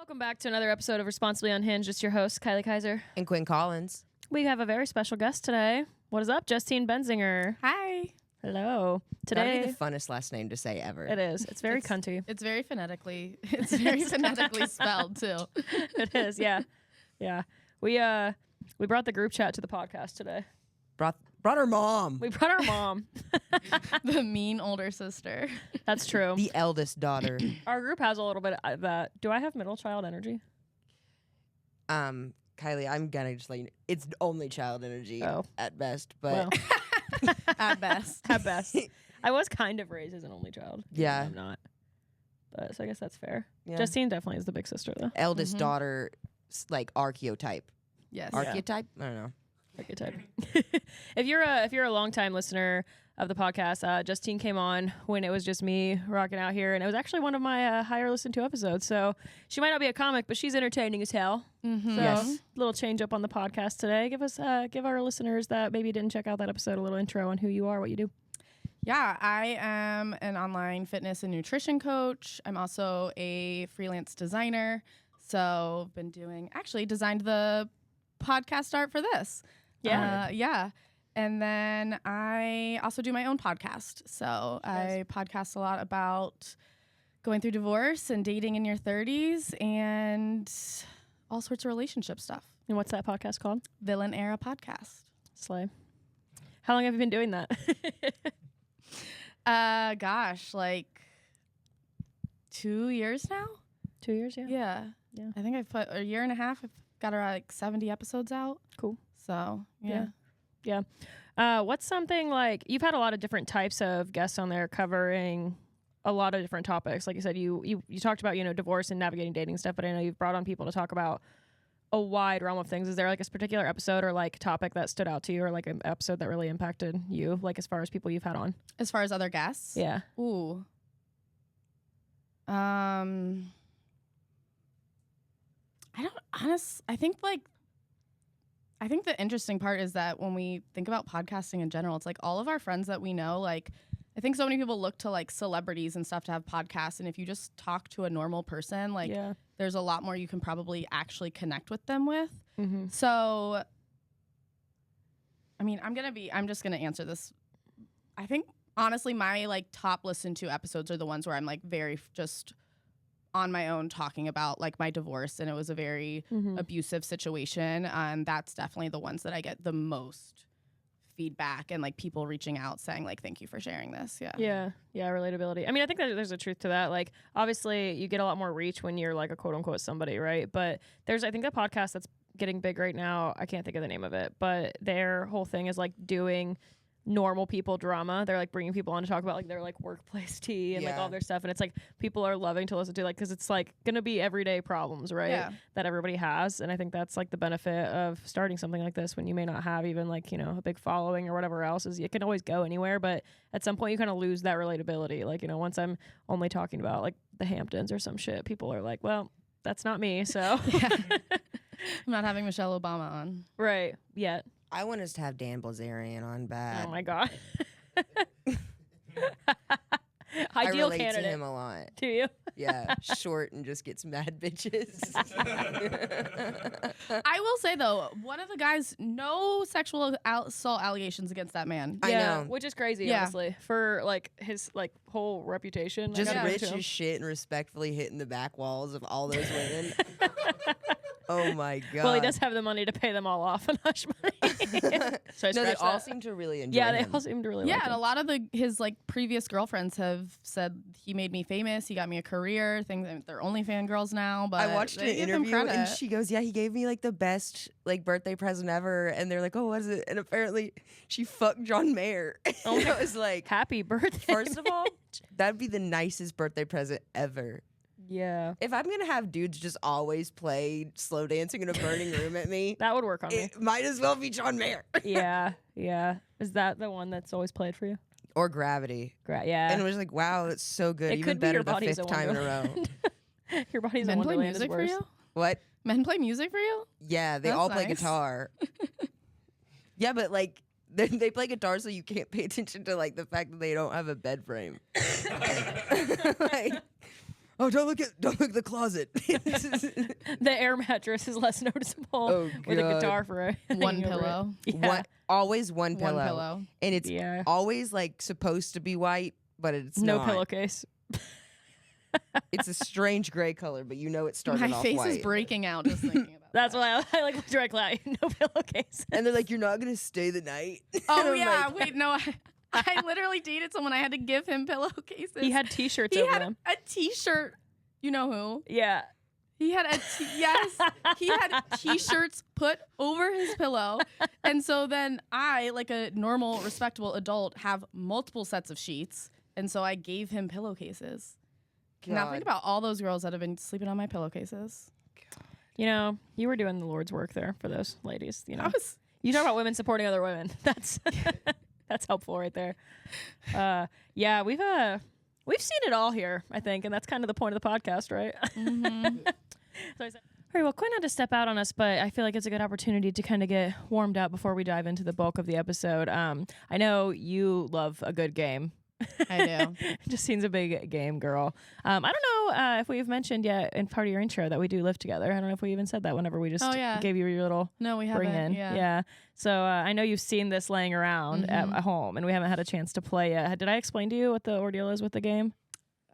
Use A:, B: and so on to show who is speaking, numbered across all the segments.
A: Welcome back to another episode of Responsibly Unhinged. It's your host, Kylie Kaiser.
B: And Quinn Collins.
A: We have a very special guest today. What is up, Justine Benzinger?
C: Hi.
A: Hello.
B: That'd
A: Today,
B: be the funnest last name to say ever.
A: it is. It's very cunty.
C: It's very phonetically spelled too.
A: It is, yeah. Yeah. We brought the group chat to the podcast today.
B: Brought her mom.
A: We brought our mom.
C: The mean older sister.
A: That's true.
B: The eldest daughter.
A: Our group has a little bit of that. Do I have middle child energy?
B: Kylie, I'm gonna just let you know, it's only child energy at best, but
A: Well,
C: At best.
A: at best. I was kind of raised as an only child.
B: Yeah.
A: I'm not. But so I guess that's fair.
B: yeah.
A: Justine definitely is the big sister, though.
B: Eldest daughter, like archetype.
C: Yes.
B: Archetype? I don't know.
A: Archetype. If you're a longtime listener of the podcast, Justine came on when it was just me rocking out here, and it was actually one of my higher listened to episodes. So she might not be a comic, but she's entertaining as hell.
C: Mm-hmm.
A: So
B: Yes.
A: little change up on the podcast today. Give our listeners that maybe didn't check out that episode a little intro on who you are, what you do.
C: Yeah, I am an online fitness and nutrition coach. I'm also a freelance designer. So been designed the podcast art for this.
A: Yeah.
C: Yeah. And then I also do my own podcast. So I podcast a lot about going through divorce and dating in your 30s and all sorts of relationship stuff.
A: And what's that podcast called?
C: Villain Era Podcast.
A: Slay. How long have you been doing that?
C: Gosh, like 2 years now?
A: 2 years, yeah.
C: Yeah. I think I've put a year and a half. I've got around like 70 episodes out.
A: Cool.
C: So, yeah.
A: What's something like, you've had a lot of different types of guests on there covering a lot of different topics. Like you said, you talked about, divorce and navigating dating stuff, but I know you've brought on people to talk about a wide realm of things. Is there like a particular episode or like topic that stood out to you, or like an episode that really impacted you, like as far as people you've had on?
C: As far as other guests?
A: Yeah.
C: Ooh. I think the interesting part is that when we think about podcasting in general, it's like all of our friends that we know, like I think so many people look to like celebrities and stuff to have podcasts. And if you just talk to a normal person, like there's a lot more you can probably actually connect with them with.
A: Mm-hmm.
C: So, I mean, I'm just going to answer this. I think honestly, my like top listened to episodes are the ones where I'm like very just on my own talking about like my divorce, and it was a very abusive situation. And that's definitely the ones that I get the most feedback and like people reaching out saying like, thank you for sharing this.
A: Yeah, relatability. I mean, I think that there's a truth to that. Like, obviously you get a lot more reach when you're like a quote unquote somebody, right? But I think a podcast that's getting big right now, I can't think of the name of it, but their whole thing is like doing normal people drama. They're like bringing people on to talk about like their like workplace tea and like all their stuff, and it's like people are loving to listen to, like, because it's like gonna be everyday problems, right? That everybody has. And I think that's like the benefit of starting something like this when you may not have even like a big following or whatever else, is it can always go anywhere, but at some point you kind of lose that relatability. Like, once I'm only talking about like the Hamptons or some shit, people are like, well, that's not me, so
C: I'm not having Michelle Obama on.
A: Right, yet.
B: I want us to have Dan Blazarian on bad.
A: Oh my God.
B: I
A: Ideal
B: relate
A: candidate.
B: to him a lot.
A: Do you?
B: Yeah, short and just gets mad bitches.
C: I will say though, one of the guys, no sexual assault allegations against that man.
B: I know.
A: Which is crazy,
C: Yeah.
A: honestly, for like his like whole reputation.
B: Just
A: Like,
B: rich as shit and respectfully hitting the back walls of all those women. Oh my God.
A: Well, he does have the money to pay them all off in hush money. So I
B: No, they
A: scratched
B: all
A: that.
B: seem to really enjoy
A: Yeah, they
B: him.
A: all seem to really
C: Yeah,
A: like
C: and
A: him.
C: a lot of his like previous girlfriends have said he made me famous. He got me a career. Things they're only fangirls now. But
B: I watched an
C: they give him
B: interview and
C: credit.
B: she goes, yeah, he gave me like the best like birthday present ever. And they're like, oh, what is it? And apparently she fucked John Mayer.
A: Oh
B: And I was like,
A: Happy birthday.
B: first of all, that'd be the nicest birthday present ever.
A: Yeah.
B: If I'm going to have dudes just always play slow dancing in a burning room at me,
A: That would work on me.
B: it might as well be John Mayer.
A: Yeah. Is that the one that's always played for you?
B: Or Gravity.
A: Yeah.
B: And it was like, wow, that's so good.
A: It
B: Even
A: could be
B: better
A: your
B: the
A: body's
B: fifth
A: a
B: time in a row.
A: Wonderland. Your body's a
C: Men play
A: Wonderland is
C: music for
A: worse.
C: you?
B: What?
C: Men play music for you?
B: Yeah, they
C: That's
B: all play
C: nice.
B: guitar. Yeah, but like they play guitar so you can't pay attention to like the fact that they don't have a bed frame. Like, oh, don't look at the closet.
A: The air mattress is less noticeable
B: Oh,
A: with a
B: God.
A: guitar for it.
C: One pillow.
A: Yeah.
B: Always one pillow.
C: One pillow.
B: And it's
A: Yeah.
B: always like supposed to be white, but it's
A: No
B: not.
A: pillowcase.
B: It's a strange gray color, but you know it started
C: My
B: off
C: face
B: white.
C: is breaking out just thinking about
A: That's
C: that.
A: why I like direct light. No pillowcase.
B: And they're like, you're not gonna stay the night.
C: Oh
B: And I'm
C: yeah,
B: like,
C: wait, no, I literally dated someone. I had to give him pillowcases.
A: He had T-shirts
C: He
A: over
C: had
A: them.
C: a T-shirt. You know who?
A: Yeah.
C: He had yes. He had T-shirts put over his pillow, and so then I, like a normal, respectable adult, have multiple sets of sheets, and so I gave him pillowcases. Now
B: God.
C: think about all those girls that have been sleeping on my pillowcases.
A: You know, you were doing the Lord's work there for those ladies. You know,
C: I was
A: you talk about women supporting other women. That's that's helpful right there. Yeah, we've seen it all here, I think, and that's kind of the point of the podcast, right? So I said, all right, well, Quinn had to step out on us, but I feel like it's a good opportunity to kind of get warmed up before we dive into the bulk of the episode. I know you love a good game.
C: I do.
A: Justine's a big game girl. I don't know if we've mentioned yet in part of your intro that we do live together. I don't know if we even said that whenever we just gave you your little
C: No, we haven't.
A: bring in.
C: Yeah.
A: So I know you've seen this laying around at home, and we haven't had a chance to play yet. Did I explain to you what the ordeal is with the game?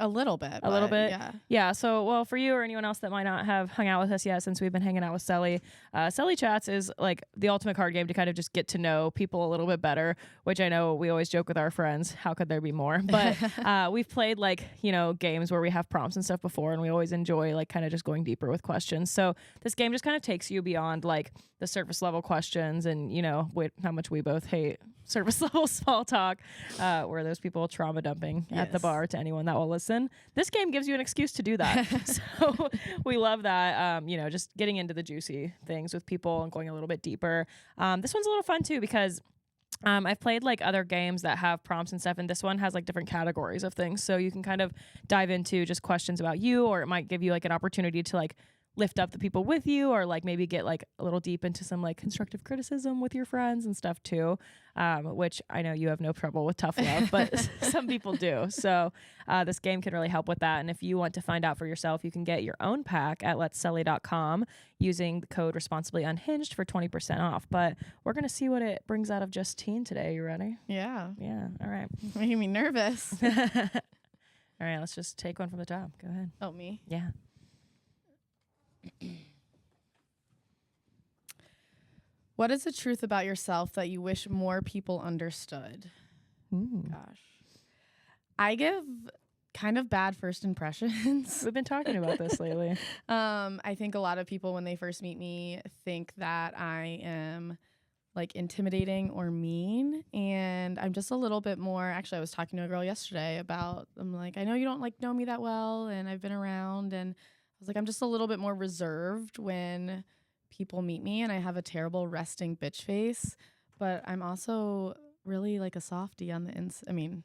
C: A little bit.
A: A little bit?
C: Yeah.
A: Yeah, so, well, for you or anyone else that might not have hung out with us yet since we've been hanging out with Selly, Selly Chats is like the ultimate card game to kind of just get to know people a little bit better, which I know we always joke with our friends, how could there be more? But we've played like, you know, games where we have prompts and stuff before, and we always enjoy like kind of just going deeper with questions. So this game just kind of takes you beyond like the surface level questions and, you know, how much we both hate surface level small talk, where there's people trauma dumping at the bar to anyone that will listen. This game gives you an excuse to do that. So we love that, you know, just getting into the juicy things with people and going a little bit deeper. This one's a little fun too because I've played like other games that have prompts and stuff, and this one has like different categories of things. So you can kind of dive into just questions about you, or it might give you like an opportunity to like lift up the people with you, or like maybe get like a little deep into some like constructive criticism with your friends and stuff too, which I know you have no trouble with tough love, but some people do. So this game can really help with that. And if you want to find out for yourself, you can get your own pack at letsselly.com using the code Responsibly Unhinged for 20% off. But we're going to see what it brings out of Justine today. You ready?
C: Yeah.
A: Yeah. All right.
C: Making me nervous.
A: All right. Let's just take one from the top. Go ahead.
C: Oh, me?
A: Yeah.
C: What is the truth about yourself that you wish more people understood? Gosh. I give kind of bad first impressions.
A: We've been talking about this lately.
C: I think a lot of people, when they first meet me, think that I am like intimidating or mean, and I'm just a little bit more. Actually, I was talking to a girl yesterday about, I'm like, I know you don't like know me that well, and I've been around, and I was like, I'm just a little bit more reserved when people meet me, and I have a terrible resting bitch face, but I'm also really like a softie on the I mean,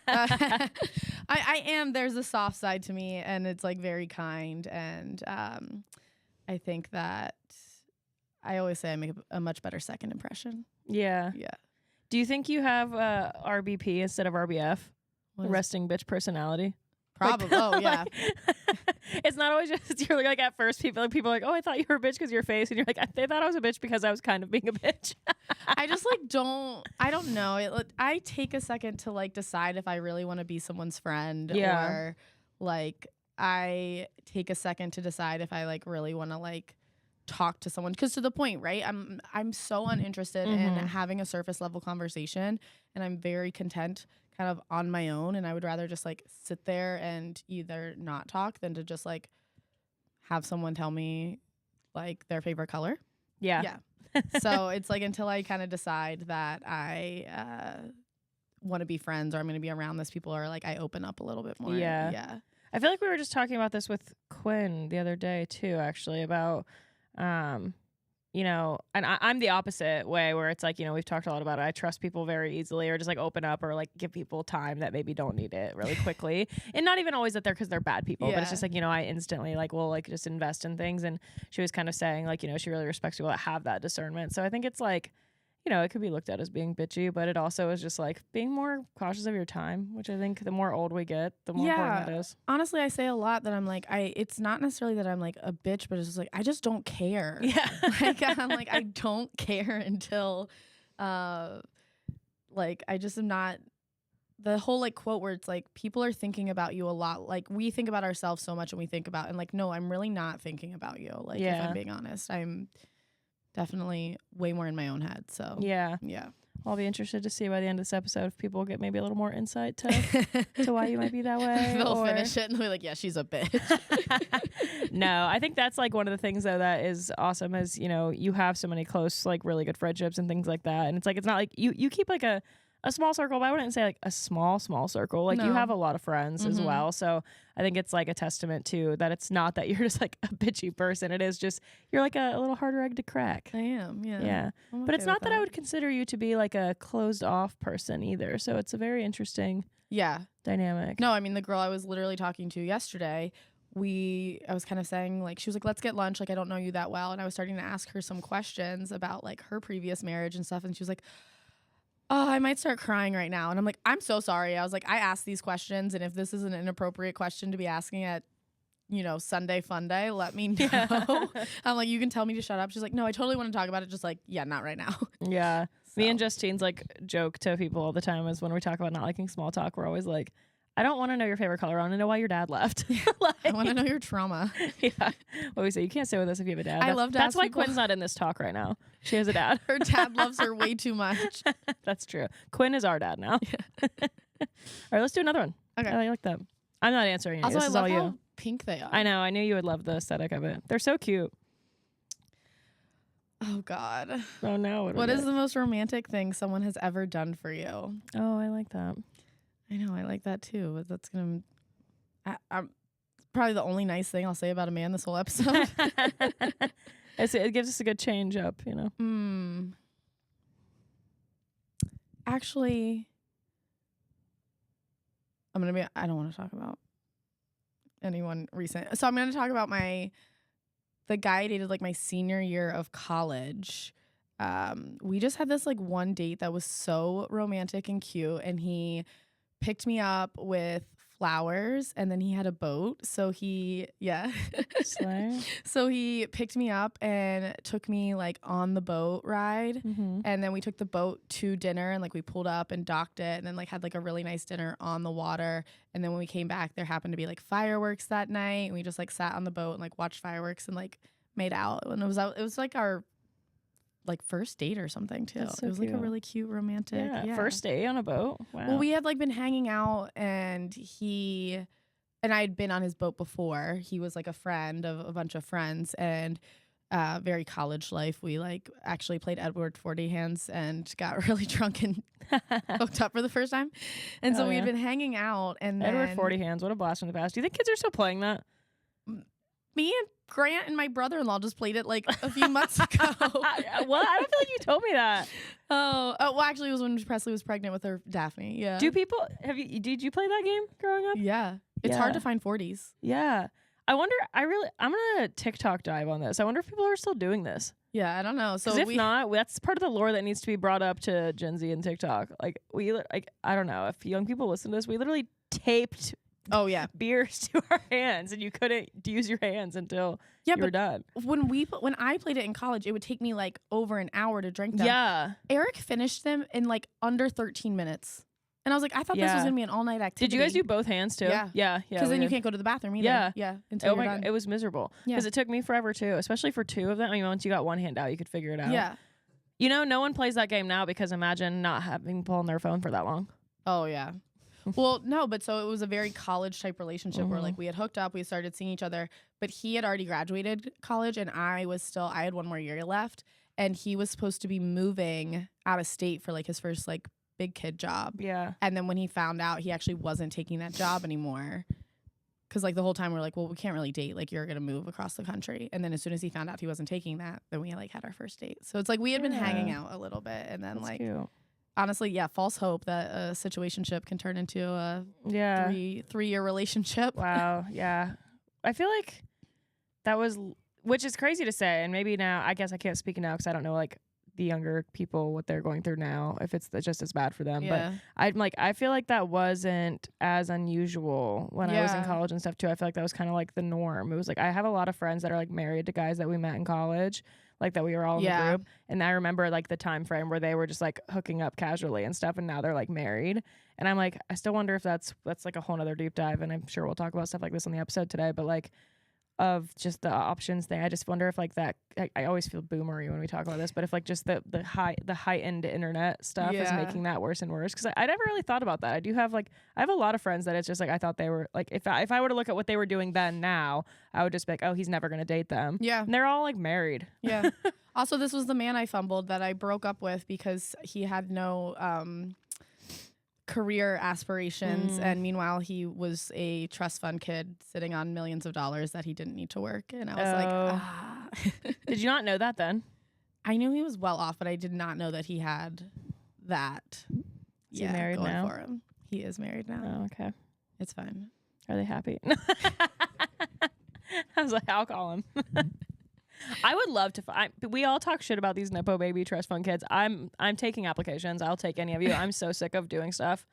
C: I am. There's a soft side to me, and it's like very kind, and I think that I always say I make a much better second impression.
A: Yeah.
C: Yeah.
A: Do you think you have RBP instead of RBF? Resting bitch personality?
C: Probably. Oh, yeah.
A: It's not always just, you're like, at first people are like, oh, I thought you were a bitch because of your face. And you're like, they thought I was a bitch because I was kind of being a bitch.
C: I just like I don't know. I take a second to like decide if I really want to be someone's friend, or like I take a second to decide if I like really want to like talk to someone, because to the point, right? I'm so uninterested in having a surface level conversation, and I'm very content kind of on my own, and I would rather just like sit there and either not talk than to just like have someone tell me like their favorite color. Yeah. So it's like until I kind of decide that I want to be friends, or I'm going to be around this people, or like I open up a little bit more. Yeah.
A: I feel like we were just talking about this with Quinn the other day too, actually, about you know, and I'm the opposite way, where it's like, you know, we've talked a lot about it. I trust people very easily, or just like open up, or like give people time that maybe don't need it really quickly. And not even always that they're because they're bad people, but it's just like, you know, I instantly like will like just invest in things. And she was kind of saying like, you know, she really respects people that have that discernment. So I think it's like, you know, it could be looked at as being bitchy, but it also is just like being more cautious of your time, which I think the more old we get, the more important it is.
C: Honestly, I say a lot that I'm like, it's not necessarily that I'm like a bitch, but it's just like, I just don't care.
A: Yeah.
C: Like, I'm like, I don't care until, like, I just am not. The whole like quote where it's like people are thinking about you a lot. Like we think about ourselves so much and we think about, and like, no, I'm really not thinking about you. Like if I'm being honest, I'm definitely way more in my own head. So
A: yeah. I'll be interested to see by the end of this episode if people get maybe a little more insight to why you might be that way.
C: They'll finish it and they'll be like, yeah, she's a bitch.
A: No, I think that's like one of the things though that is awesome is, you know, you have so many close, like really good friendships and things like that. And it's like, it's not like you keep like a small circle, but I wouldn't say like a small circle. Like you have a lot of friends as well. So I think it's like a testament to that it's not that you're just like a bitchy person. It is just you're like a little harder egg to crack.
C: I am, yeah.
A: Yeah. But it's not that I would consider you to be like a closed off person either. So it's a very interesting dynamic.
C: No, I mean the girl I was literally talking to yesterday, I was kind of saying like, she was like, let's get lunch. Like I don't know you that well. And I was starting to ask her some questions about like her previous marriage and stuff. And she was like, oh, I might start crying right now. And I'm like, I'm so sorry. I was like, I asked these questions. And if this is an inappropriate question to be asking at, you know, Sunday fun day, let me know. I'm like, you can tell me to shut up. She's like, no, I totally want to talk about it. Just like, yeah, not right now.
A: Yeah. So. Me and Justine's like joke to people all the time is when we talk about not liking small talk, we're always like, I don't want to know your favorite color. I want to know why your dad left.
C: Like, I want to know your trauma.
A: Yeah. What we say, you can't stay with us if you have a dad.
C: I love to
A: That's
C: ask
A: why
C: people.
A: Quinn's not in this talk right now. She has a dad.
C: Her dad loves her way too much.
A: That's true. Quinn is our dad now. Yeah. All right, let's do another one.
C: Okay.
A: I like that. I'm not answering you.
C: Also,
A: this
C: I
A: is
C: love
A: all
C: how
A: you.
C: pink they are.
A: I know. I knew you would love the aesthetic of it. They're so cute.
C: Oh, God.
A: Oh, no.
C: What is the most romantic thing someone has ever done for you?
A: Oh, I like that.
C: I know. I like that, too. But that's going to... I'm probably the only nice thing I'll say about a man this whole episode.
A: It gives us a good change up, you know?
C: Actually, I don't want to talk about anyone recent. So I'm going to talk about the guy I dated like my senior year of college. We just had this like one date that was so romantic and cute, and he picked me up with flowers, and then he had a boat. So so he picked me up and took me like on the boat ride, and then we took the boat to dinner, and like we pulled up and docked it, and then like had like a really nice dinner on the water. And then when we came back, there happened to be like fireworks that night, and we just like sat on the boat and like watched fireworks and like made out. And it was like our like first date or something too.
A: So
C: it was
A: cute.
C: like a really cute romantic
A: first date on a boat. Wow.
C: Well, we had like been hanging out, and I had been on his boat before. He was like a friend of a bunch of friends, and very college life. We like actually played Edward 40 Hands and got really drunk and hooked up for the first time. And so we had been hanging out, and
A: Edward
C: then
A: 40 Hands, what a blast from the past. Do you think kids are still playing that?
C: me and Grant and my brother-in-law just played it like a few months ago.
A: Well, I don't feel like you told me that.
C: Oh, well, actually, it was when Presley was pregnant with her Daphne. Yeah.
A: Did you play that game growing up?
C: Yeah. It's hard to find 40s.
A: Yeah. I'm gonna TikTok dive on this. I wonder if people are still doing this.
C: Yeah, I don't know. So
A: if not, that's part of the lore that needs to be brought up to Gen Z and TikTok. Like I don't know if young people listen to this. We literally taped beers to our hands, and you couldn't use your hands until you were done.
C: When I played it in college, it would take me like over an hour to drink them.
A: Yeah.
C: Eric finished them in like under 13 minutes. And I was like, I thought this was gonna be an all-night activity.
A: Did you guys do both hands too? Yeah.
C: Because then you can't go to the bathroom either. Yeah. Until you're done.
A: It was miserable. Because it took me forever too, especially for two of them. I mean, once you got one hand out, you could figure it out.
C: Yeah.
A: You know, no one plays that game now because imagine not having people on their phone for that long.
C: Oh yeah. Well, no, but so it was a very college type relationship where like we had hooked up, we started seeing each other, but he had already graduated college, and I had one more year left, and he was supposed to be moving out of state for like his first like big kid job.
A: Yeah.
C: And then when he found out, he actually wasn't taking that job anymore. Cause like the whole time we're like, well, we can't really date. Like you're going to move across the country. And then as soon as he found out he wasn't taking that, then we like had our first date. So it's like we had been hanging out a little bit, and then that's cute. Honestly, false hope that a situationship can turn into a 3-year relationship.
A: Wow. Yeah. I feel like that was, which is crazy to say. And maybe now, I guess I can't speak now because I don't know like the younger people what they're going through now, if it's just as bad for them.
C: Yeah.
A: But I feel like that wasn't as unusual when I was in college and stuff too. I feel like that was kind of like the norm. It was like I have a lot of friends that are like married to guys that we met in college, like that we were all in the group. And I remember like the time frame where they were just like hooking up casually and stuff, and now they're like married. And I'm like, I still wonder if that's like a whole nother deep dive, and I'm sure we'll talk about stuff like this on the episode today, but like of just the options thing. I just wonder if like that, I always feel boomery when we talk about this, but if like just the heightened internet stuff is making that worse and worse. Cause I never really thought about that. I have a lot of friends that it's just like, I thought they were like, if I were to look at what they were doing then now, I would just be like, oh, he's never going to date them.
C: Yeah.
A: And they're all like married.
C: Yeah. Also, this was the man I fumbled that I broke up with because he had no, career aspirations, and meanwhile he was a trust fund kid sitting on millions of dollars that he didn't need to work, and I was like,
A: Did you not know that then?
C: I knew he was well off, but I did not know that he had that.
A: Is he married
C: going
A: now?
C: For him. He is married now.
A: Oh, okay.
C: It's fine.
A: Are they happy? I was like, I'll call him. I would love to. We all talk shit about these Nepo baby trust fund kids. I'm taking applications. I'll take any of you. I'm so sick of doing stuff.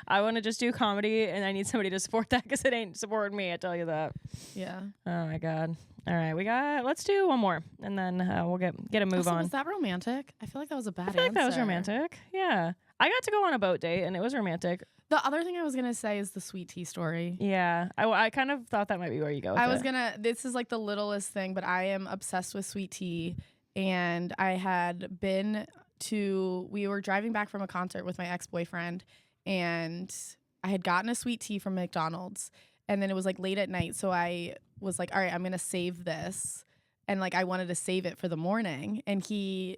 A: I want to just do comedy, and I need somebody to support that because it ain't supporting me. I tell you that.
C: Yeah.
A: Oh my god. All right, let's do one more, and then we'll get a move on.
C: Was that romantic? I feel like that was a bad
A: I feel like that was romantic. Yeah, I got to go on a boat date, and it was romantic.
C: The other thing I was gonna say is the sweet tea story.
A: Yeah, I kind of thought that might be where you go with it.
C: This is like the littlest thing, but I am obsessed with sweet tea. And I had we were driving back from a concert with my ex-boyfriend, and I had gotten a sweet tea from McDonald's, and then it was like late at night. So I was like, all right, I'm going to save this. And like, I wanted to save it for the morning, and he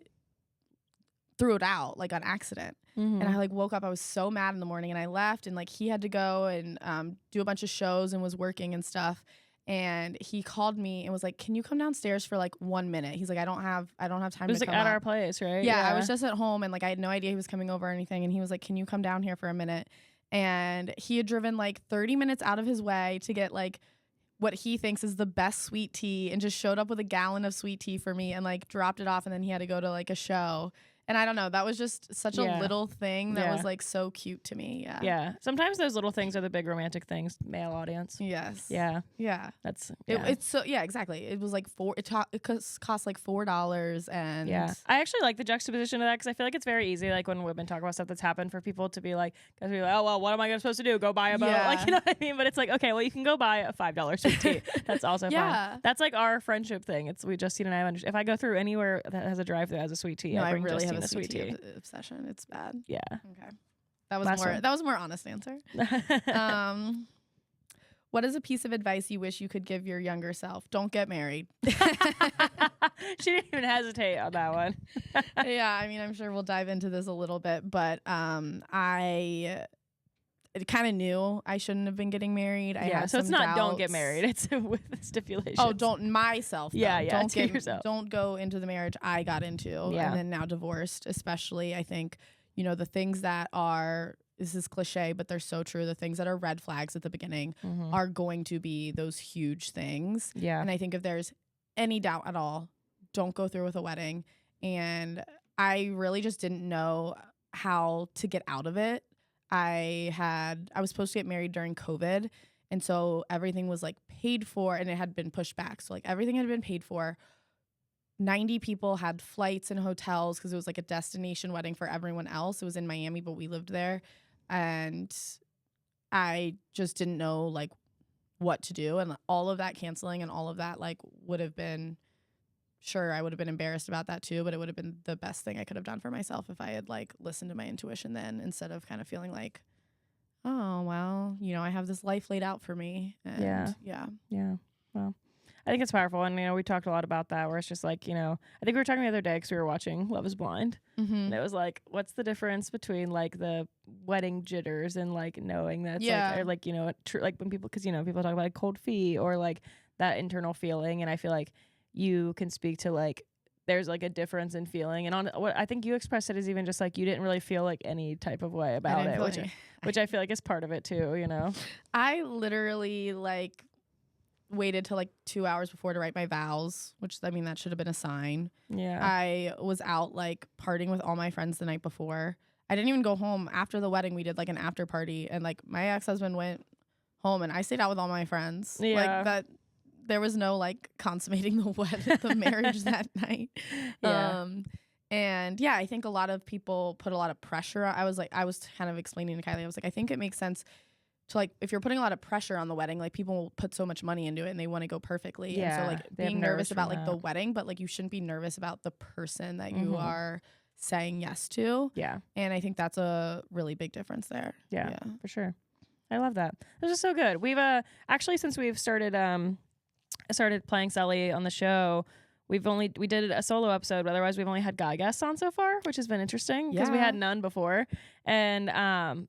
C: threw it out like on accident.
A: Mm-hmm.
C: And I like woke up, I was so mad in the morning, and I left, and like he had to go and do a bunch of shows and was working and stuff. And he called me and was like, can you come downstairs for like 1 minute? He's like, I don't have time to come up.
A: It was like at our place, right?
C: Yeah, I was just at home, and like I had no idea he was coming over or anything. And he was like, can you come down here for a minute? And he had driven like 30 minutes out of his way to get like what he thinks is the best sweet tea, and just showed up with a gallon of sweet tea for me and like dropped it off. And then he had to go to like a show. And I don't know, that was just such a little thing that was like so cute to me. Yeah.
A: Yeah. Sometimes those little things are the big romantic things, male audience.
C: Yes.
A: Yeah.
C: Yeah.
A: That's
C: it's so exactly. It was like it cost like $4, and
A: yeah. I actually like the juxtaposition of that, because I feel like it's very easy, like when women talk about stuff that's happened, for people to be like, oh well, what am I supposed to do? Go buy a boat? Like, you know what I mean? But it's like, okay, well, you can go buy a $5 sweet tea. That's also fine. That's like our friendship thing. It's Justine and I if I go through anywhere that has a drive-through that has a sweet tea, I bring really Justine a sweet tea.
C: Obsession. It's bad.
A: Yeah.
C: Okay. That was a more honest answer. What is a piece of advice you wish you could give your younger self? Don't get married.
A: She didn't even hesitate on that one.
C: Yeah, I mean, I'm sure we'll dive into this a little bit, but I kind of knew I shouldn't have been getting married.
A: So it's not don't get married. It's with stipulations.
C: Oh, don't myself. Though.
A: Yeah,
C: don't
A: get yourself.
C: Don't go into the marriage I got into, and then now divorced. Especially, I think, the things that are, this is cliche, but they're so true. The things that are red flags at the beginning are going to be those huge things.
A: Yeah.
C: And I think if there's any doubt at all, don't go through with a wedding. And I really just didn't know how to get out of it. I was supposed to get married during COVID, and so everything was like paid for, and it had been pushed back. So like everything had been paid for. 90 people had flights and hotels because it was like a destination wedding for everyone else. It was in Miami, but we lived there, and I just didn't know like what to do, and all of that canceling and all of that like would have been, sure, I would have been embarrassed about that too, but it would have been the best thing I could have done for myself if I had like listened to my intuition then, instead of kind of feeling like, oh, well, I have this life laid out for me. And
A: yeah. Well, I think it's powerful. And, we talked a lot about that, where it's just like, I think we were talking the other day because we were watching Love is Blind.
C: Mm-hmm.
A: And it was like, what's the difference between like the wedding jitters and like knowing that's like, or like, like when people, because, people talk about like cold feet or like that internal feeling. And I feel like you can speak to like, there's like a difference in feeling. And on what I think you expressed it as even just like you didn't really feel like any type of way about it, which I feel like is part of it too,
C: I literally like waited till like 2 hours before to write my vows, which I mean that should have been a sign.
A: Yeah.
C: I was out like partying with all my friends the night before. I didn't even go home after the wedding. We did like an after party, and like my ex-husband went home, and I stayed out with all my friends.
A: Yeah.
C: Like that. There was no like consummating the marriage that night.
A: Yeah.
C: And yeah, I think a lot of people put a lot of pressure. I was kind of explaining to Kylie. I was like, I think it makes sense to like, if you're putting a lot of pressure on the wedding, like people will put so much money into it and they want to go perfectly.
A: Yeah,
C: And so like
A: they have
C: being
A: nerves
C: nervous
A: from
C: about like the
A: that.
C: wedding, but like you shouldn't be nervous about the person that you
A: Mhm.
C: are saying yes to.
A: Yeah.
C: And I think that's a really big difference there.
A: Yeah. For sure. I love that. This is so good. We've actually, since we've started playing Sully on the show, we did a solo episode, but otherwise we've only had guy guests on so far, which has been interesting because we
C: Yeah.
A: had none before. And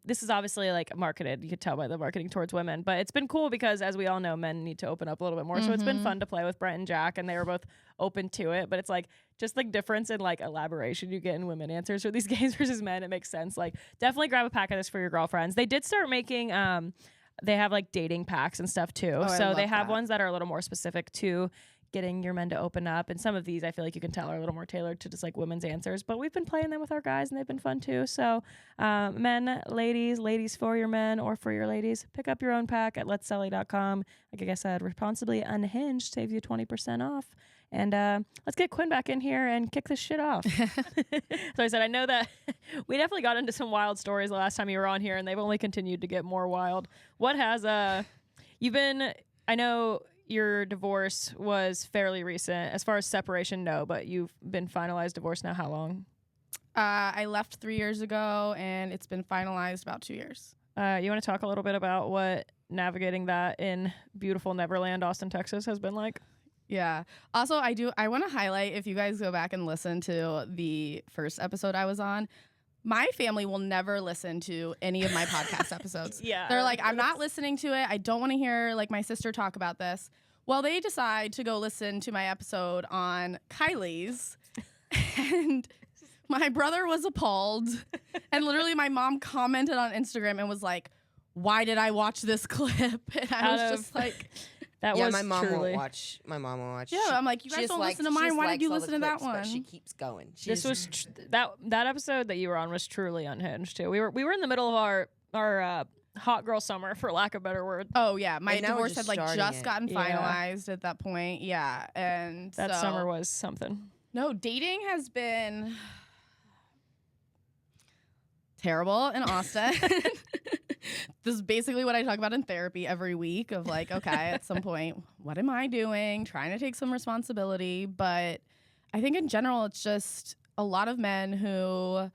A: this is obviously like marketed. You could tell by the marketing towards women, but it's been cool because, as we all know, men need to open up a little bit more. So it's been fun to play with Brett and Jack, and they were both open to it. But it's like just the difference in like elaboration you get in women answers for these gays versus men. It makes sense. Like definitely grab a pack of this for your girlfriends. They did start making they have like dating packs and stuff too.
C: Oh, I
A: so
C: love
A: they have
C: that.
A: ones that are a little more specific to getting your men to open up, and some of these I feel like you can tell are a little more tailored to just like women's answers, but we've been playing them with our guys and they've been fun too. So men, ladies for your men or for your ladies, pick up your own pack at letsselly.com. Like I said, Responsibly Unhinged saves you 20% off. And let's get Quinn back in here and kick this shit off. So I said, I know that we definitely got into some wild stories the last time you were on here, and they've only continued to get more wild. What has you've been, I know your divorce was fairly recent. As far as separation, no, but you've been finalized divorce now. How long?
C: I left 3 years ago, and it's been finalized about 2 years.
A: You want to talk a little bit about what navigating that in beautiful Neverland, Austin, Texas has been like?
C: Yeah. Also, I want to highlight, if you guys go back and listen to the first episode I was on, my family will never listen to any of my podcast episodes.
A: Yeah.
C: They're like, I'm not listening to it. I don't want to hear like my sister talk about this. Well, they decide to go listen to my episode on Kylie's, and my brother was appalled. And literally my mom commented on Instagram and was like, why did I watch this clip? And I was just like...
A: That
B: yeah,
A: was
B: my mom
A: truly,
B: won't watch. My mom won't watch.
C: Yeah, I'm like, you guys don't listen to mine. Why did you listen to that one?
B: But she keeps going.
A: this was that episode that you were on was truly unhinged too. We were in the middle of our hot girl summer, for lack of a better word.
C: Oh yeah, my
B: And now we're
C: divorce had
B: just
C: like
B: starting
C: just
B: it.
C: gotten
A: Yeah.
C: finalized at that point. Yeah, and
A: That
C: so-
A: summer was something.
C: No, dating has been terrible in Austin. This is basically what I talk about in therapy every week of like, okay, at some point, what am I doing? Trying to take some responsibility. But I think in general, it's just a lot of men who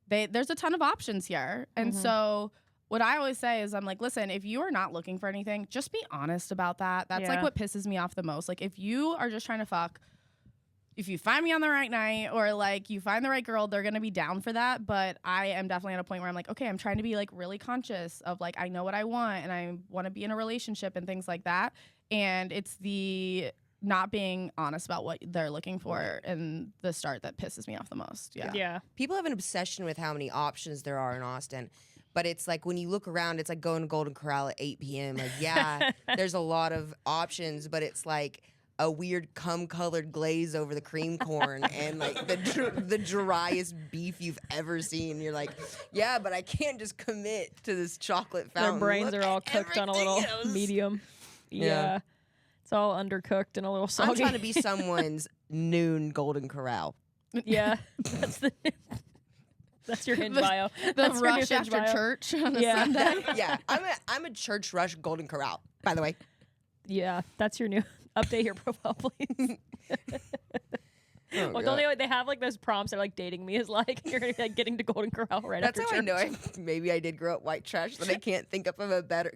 C: there's a ton of options here. And so what I always say is I'm like, listen, if you are not looking for anything, just be honest about that. That's like
A: Yeah.
C: what pisses me off the most. Like if you are just trying to fuck, if you find me on the right night or like you find the right girl, they're going to be down for that. But I am definitely at a point where I'm like, okay, I'm trying to be like really conscious of like, I know what I want and I want to be in a relationship and things like that. And it's the not being honest about what they're looking for in the start that pisses me off the most. Yeah.
A: Yeah.
B: People have an obsession with how many options there are in Austin. But it's like when you look around, it's like going to Golden Corral at 8 p.m. Like, yeah, there's a lot of options, but it's like a weird cum-colored glaze over the cream corn and like the driest beef you've ever seen. You're like, yeah, but I can't just commit to this chocolate
A: Their
B: fountain.
A: brains
B: Look
A: are all
B: at
A: cooked on a little
B: everything else.
A: medium. Yeah.
B: Yeah.
A: It's all undercooked and a little soggy.
B: I'm trying to be someone's noon Golden Corral.
A: Yeah. That's your hinge bio.
C: The
A: That's your new
C: rush
A: Hinge
C: after
A: bio.
C: church on a
A: Yeah.
C: Sunday.
B: Yeah, I'm a church rush Golden Corral, by the way.
A: Yeah. That's your new update your profile, please.
B: Oh,
A: Well,
B: God.
A: they have like those prompts that like dating me is like you're gonna be like getting to Golden Corral right
B: That's
A: after
B: how
A: church.
B: I know maybe I did grow up white trash, but I can't think of a better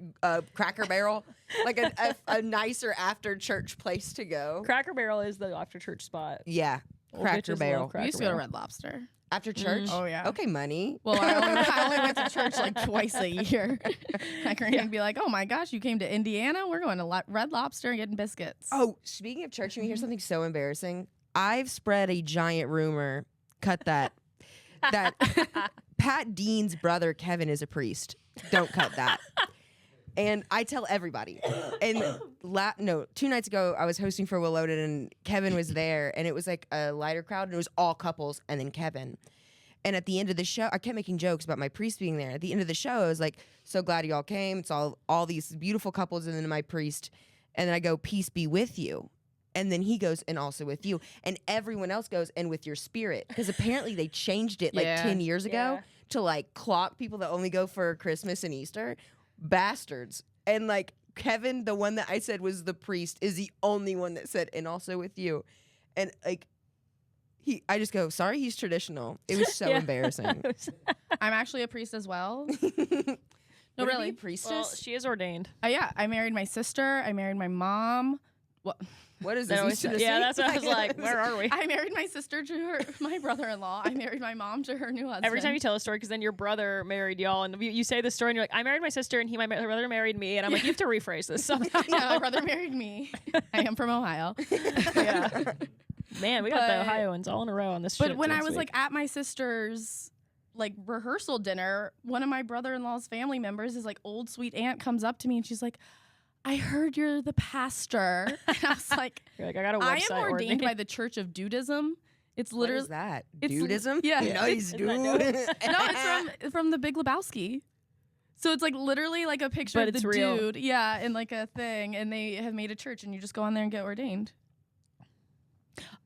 B: Cracker Barrel, like a nicer after church place to go.
A: Cracker Barrel is the after church spot.
B: Yeah,
A: Old
B: Cracker
A: bitches love
B: Barrel.
A: Cracker
C: We used to go to
A: Barrel.
C: Red Lobster.
B: After church?
C: Oh, yeah.
B: Okay, money.
C: Well, I only went to church like twice a year. My granny would be like, oh my gosh, you came to Indiana? We're going to Red Lobster and getting biscuits.
B: Oh, speaking of church, you want to hear something so embarrassing? I've spread a giant rumor. Cut that. That Pat Dean's brother Kevin is a priest. Don't cut that. And I tell everybody. And 2 nights ago, I was hosting for Will Loaded, and Kevin was there, and it was like a lighter crowd, and it was all couples, and then Kevin. And at the end of the show, I kept making jokes about my priest being there. At the end of the show, I was like, so glad you all came. It's all these beautiful couples, and then my priest. And then I go, peace be with you. And then he goes, and also with you. And everyone else goes, and with your spirit. Because apparently they changed it like 10 years ago to like clock people that only go for Christmas and Easter. Bastards. And like Kevin, the one that I said was the priest, is the only one that said, and also with you. And like, I just go, sorry, he's traditional. It was so embarrassing.
C: I'm actually a priest as well.
B: No,
C: really.
B: Priestess?
A: Well, she is ordained.
C: Yeah, I married my sister. I married my mom.
B: What is this?
A: Yeah, that's what I was like. Where are we?
C: I married my sister to my brother-in-law. I married my mom to her new husband.
A: Every time you tell a story, because then your brother married y'all, and you say the story, and you're like, I married my sister, and my brother married me, and I'm like, you have to rephrase this somehow.
C: Yeah, my brother married me. I am from Ohio.
A: Yeah. Man, we got the Ohioans all in a row on this.
C: But when I was like at my sister's like rehearsal dinner, one of my brother-in-law's family members, his like old sweet aunt, comes up to me and she's like, I heard you're the pastor. And I was like,
A: you're like, I got a website.
C: I am ordained by the Church of Dudism. It's literally
B: what is that? Dudism?
C: Yeah.
B: Nice, dude.
C: No, it's from The Big Lebowski. So it's like literally like a picture
A: But
C: of
A: it's
C: the
A: real.
C: dude, yeah, and like a thing, and they have made a church, and you just go on there and get ordained.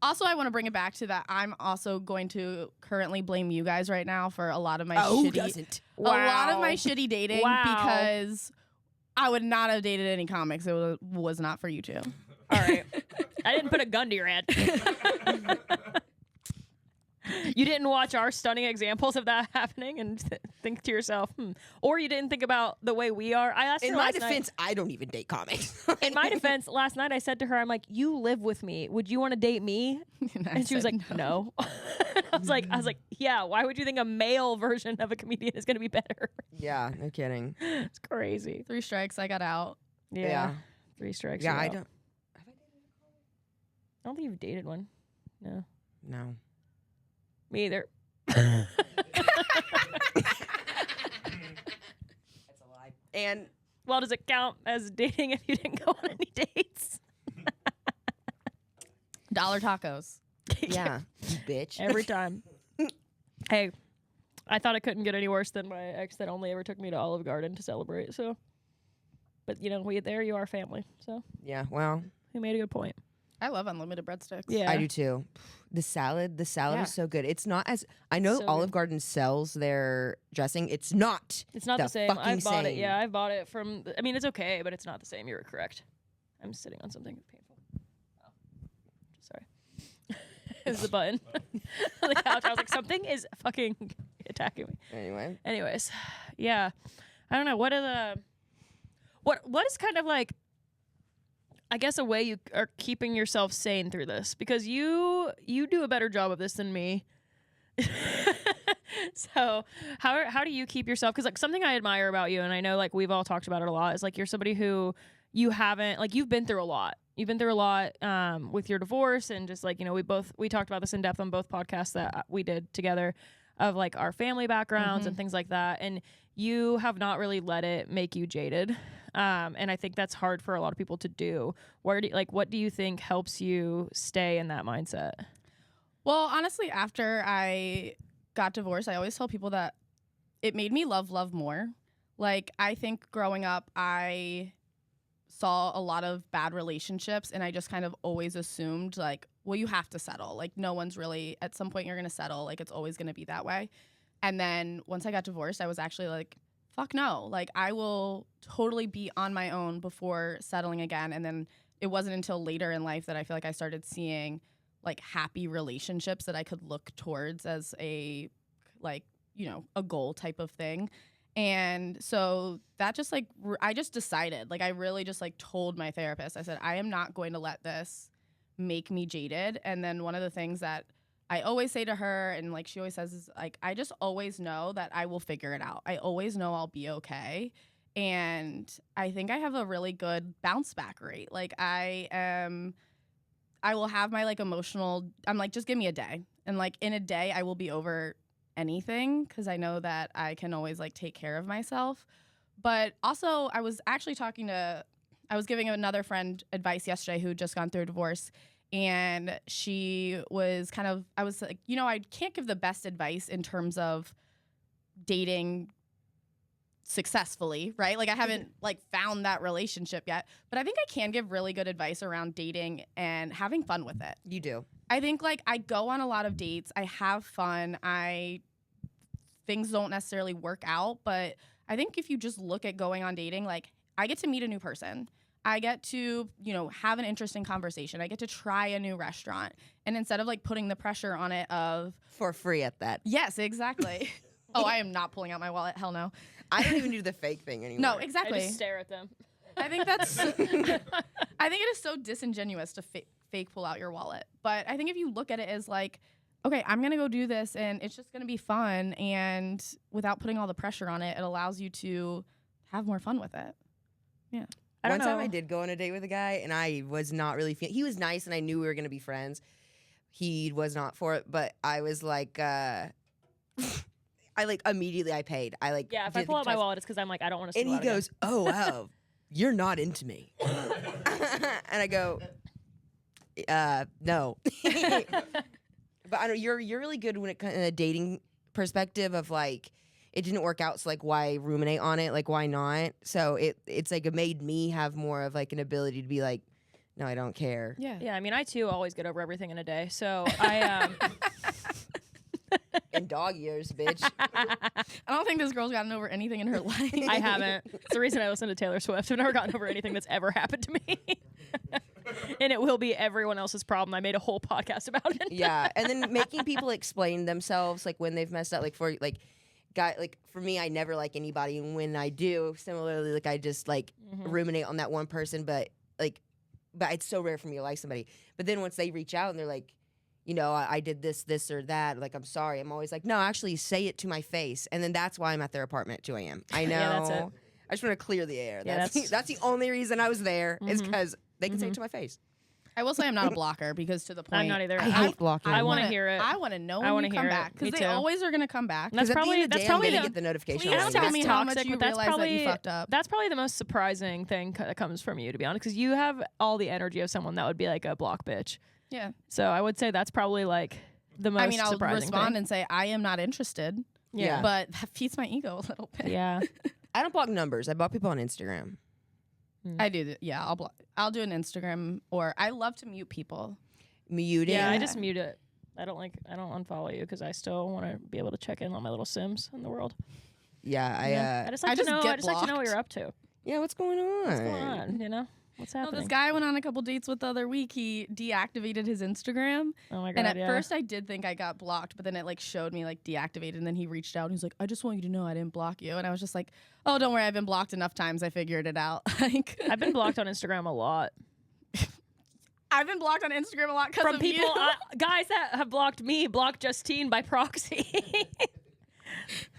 C: Also, I want to bring it back to that. I'm also going to currently blame you guys right now for a lot of my shitty, a lot of my shitty dating because I would not have dated any comics. It was not for you two.
A: All right. I didn't put a gun to your head. You didn't watch our stunning examples of that happening and think to yourself, or you didn't think about the way we are. I asked her
B: in my
A: last
B: defense,
A: night,
B: I don't even date comics.
A: in my defense, last night I said to her, I'm like, you live with me. Would you want to date me? And she was like, no. I was like, yeah, why would you think a male version of a comedian is going to be better?
B: Yeah, no kidding.
A: It's crazy.
C: 3 strikes, I got out.
A: Yeah. 3 strikes.
B: Yeah,
A: you're
B: I
A: out.
B: don't.
A: I don't think you've dated one. No.
B: No.
A: Me either.
B: That's a lie. And
A: Well, does it count as dating if you didn't go on any dates?
C: Dollar tacos.
B: yeah, you bitch.
A: Every time. Hey, I thought it couldn't get any worse than my ex that only ever took me to Olive Garden to celebrate. So, but you know, there you are, family. So
B: Yeah, well,
A: he made a good point.
C: I love unlimited breadsticks.
A: Yeah,
B: I do too. The salad
C: Yeah.
B: is so good. It's not as I know
A: So
B: Olive
A: good.
B: Garden sells their dressing. It's not.
A: It's not
B: the
A: the same.
B: fucking
A: I bought it.
B: same.
A: Yeah, I bought it from. I mean, it's okay, but it's not the same. You're correct. I'm sitting on something painful. Oh, sorry. It was the button on the couch. I was like, something is fucking attacking me.
B: Anyway,
A: Anyways, yeah, I don't know. What are what is kind of like, I guess, a way you are keeping yourself sane through this, because you do a better job of this than me. So how do you keep yourself? Because like something I admire about you, and I know like we've all talked about it a lot, is like you're somebody who you haven't, like, you've been through a lot. You've been through a lot with your divorce, and just like, you know, we talked about this in depth on both podcasts that we did together, of like our family backgrounds and things like that. And you have not really let it make you jaded. And I think that's hard for a lot of people to do. What do you think helps you stay in that mindset?
C: Well, honestly, after I got divorced, I always tell people that it made me love more. Like, I think growing up, I saw a lot of bad relationships, and I just kind of always assumed, like, well, you have to settle. Like, no one's really, at some point you're going to settle. Like, it's always going to be that way. And then once I got divorced, I was actually like, fuck no. Like, I will totally be on my own before settling again. And then it wasn't until later in life that I feel like I started seeing like happy relationships that I could look towards as a, like, you know, a goal type of thing. And so that just like, I just decided, like, I really just like told my therapist, I said, I am not going to let this make me jaded. And then one of the things that I always say to her, and like she always says, is like, I just always know that I will figure it out. I always know I'll be okay. And I think I have a really good bounce back rate. Like, I will have my like emotional, I'm like, just give me a day. And like in a day, I will be over anything, because I know that I can always like take care of myself. But also, I was giving another friend advice yesterday who had just gone through a divorce. And she was I was like, I can't give the best advice in terms of dating successfully, right? Like I haven't found that relationship yet, but I think I can give really good advice around dating and having fun with it.
B: You do.
C: I think I go on a lot of dates. I have fun. Things don't necessarily work out, but I think if you just look at going on dating, I get to meet a new person. I get to, have an interesting conversation. I get to try a new restaurant. And instead of putting the pressure on it of
B: For free at that.
C: Yes, exactly. Oh, I am not pulling out my wallet. Hell no.
B: I don't even do the fake thing anymore.
C: No, exactly.
A: I just stare at them.
C: I think I think it is so disingenuous to fake pull out your wallet. But I think if you look at it as okay, I'm going to go do this and it's just going to be fun. And without putting all the pressure on it, it allows you to have more fun with it. Yeah.
B: One time I did go on a date with a guy, and I was not really he was nice, and I knew we were going to be friends. He was not for it, but I was immediately I paid.
A: Yeah, if I pull out my wallet, it's because I'm I don't want to.
B: And he goes, "Oh wow, you're not into me," and I go, "No." But I know you're really good when it comes in a dating perspective of it didn't work out, so why ruminate on it? Why not? So it's it made me have more of an ability to be no, I don't care.
A: Yeah. I mean, I too always get over everything in a day. So I
B: In dog years, bitch.
C: I don't think this girl's gotten over anything in her life.
A: I haven't. It's the reason I listen to Taylor Swift. I've never gotten over anything that's ever happened to me. And it will be everyone else's problem. I made a whole podcast about it.
B: Yeah, and then making people explain themselves when they've messed up. For me, I never like anybody, and when I do, similarly, I just ruminate on that one person. But it's so rare for me to like somebody. But then once they reach out and they're I did this or that, I'm sorry. I'm always no, actually say it to my face. And then that's why I'm at their apartment at 2 a.m. I know.
A: Yeah, that's it.
B: I just want to clear the air.
A: Yeah,
B: that's the only reason I was there is because they can say it to my face.
C: I will say I'm not a blocker because to the point
A: I'm not either.
B: I hate blocking.
A: I want to hear it.
C: I want to know when you come back because they always are going to come back.
A: That's
B: Because at the
A: probably
B: end of the day, I'm going to get the notification.
C: Please
B: on
C: tell
B: my
C: me
B: phone.
C: how much you realize that you fucked up.
A: That's probably the most surprising thing that comes from you, to be honest, because you have all the energy of someone that would be a block bitch.
C: Yeah.
A: So I would say that's probably the most
C: I mean, I'll
A: surprising
C: respond
A: thing.
C: and say I am not interested.
B: Yeah.
C: But that feeds my ego a little bit.
A: Yeah.
B: I don't block numbers. I block people on Instagram.
C: I do. Yeah, I'll do an Instagram, or I love to mute people.
B: Muting.
A: Yeah, I just mute it. I don't unfollow you because I still want to be able to check in on my little Sims in the world.
B: Yeah,
A: I just like to know what you're up to.
B: Yeah, what's going on?
A: What's going on? What's happening?
C: This guy went on a couple dates with the other week. He deactivated his Instagram.
A: Oh my God,
C: and at first I did think I got blocked, but then it showed me deactivated, and then he reached out and he's like, I just want you to know I didn't block you. And I was just like, oh, don't worry, I've been blocked enough times. I figured it out.
A: I've been blocked on Instagram a lot.
C: I've been blocked on Instagram a lot because
A: from
C: of
A: people,
C: you.
A: Guys that have blocked me, blocked Justine by proxy.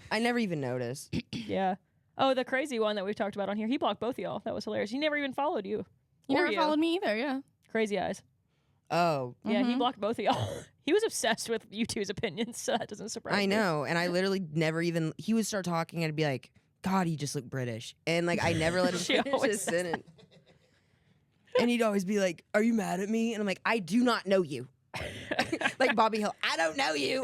B: I never even noticed.
A: Yeah. Oh, the crazy one that we've talked about on here. He blocked both of y'all. That was hilarious. He never even followed you.
C: You never followed me either, yeah.
A: Crazy eyes.
B: Oh.
A: Yeah, he blocked both of y'all. He was obsessed with you two's opinions, so that doesn't surprise me.
B: I know, and I literally never even. He would start talking, and I'd be like, "God, he just looked British," and I never let him finish his sentence. And he'd always be like, "Are you mad at me?" And I'm like, "I do not know you." Like Bobby Hill, I don't know you.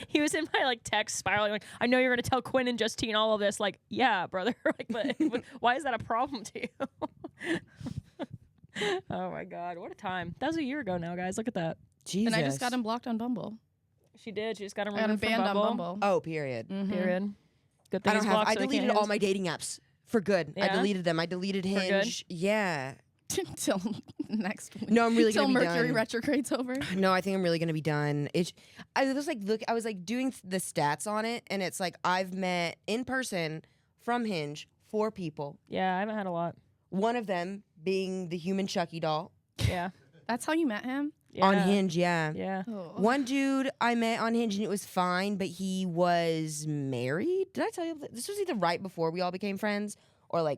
A: He was in my text spiraling. I know you're gonna tell Quinn and Justine all of this. Yeah, brother. But why is that a problem to you? Oh my God, what a time! That was a year ago now, guys. Look at that.
B: Jesus.
C: And I just got him blocked on Bumble.
A: She did. She just got him
C: I got him
A: removed from
C: banned
A: Bumble.
C: on Bumble.
B: Oh, period.
A: Period. Good thing
B: I don't
A: he's
B: have.
A: blocked,
B: I
A: so they
B: deleted
A: can't
B: all my dating apps for good. I
A: Yeah?
B: deleted them. I deleted Hinge. Yeah.
C: Till next week.
B: No, I'm really
C: Till
B: gonna be
C: Mercury
B: done.
C: retrogrades over.
B: No, I think I'm really gonna be done. I was doing the stats on it, and it's I've met in person from Hinge 4 people.
A: Yeah, I haven't had a lot.
B: One of them being the human Chucky doll
A: Yeah.
C: That's how you met him?
A: Yeah.
B: on Hinge. Yeah.
A: Yeah.
C: Oh.
B: One dude I met on Hinge and it was fine, but he was married. Did I tell you this was either right before we all became friends or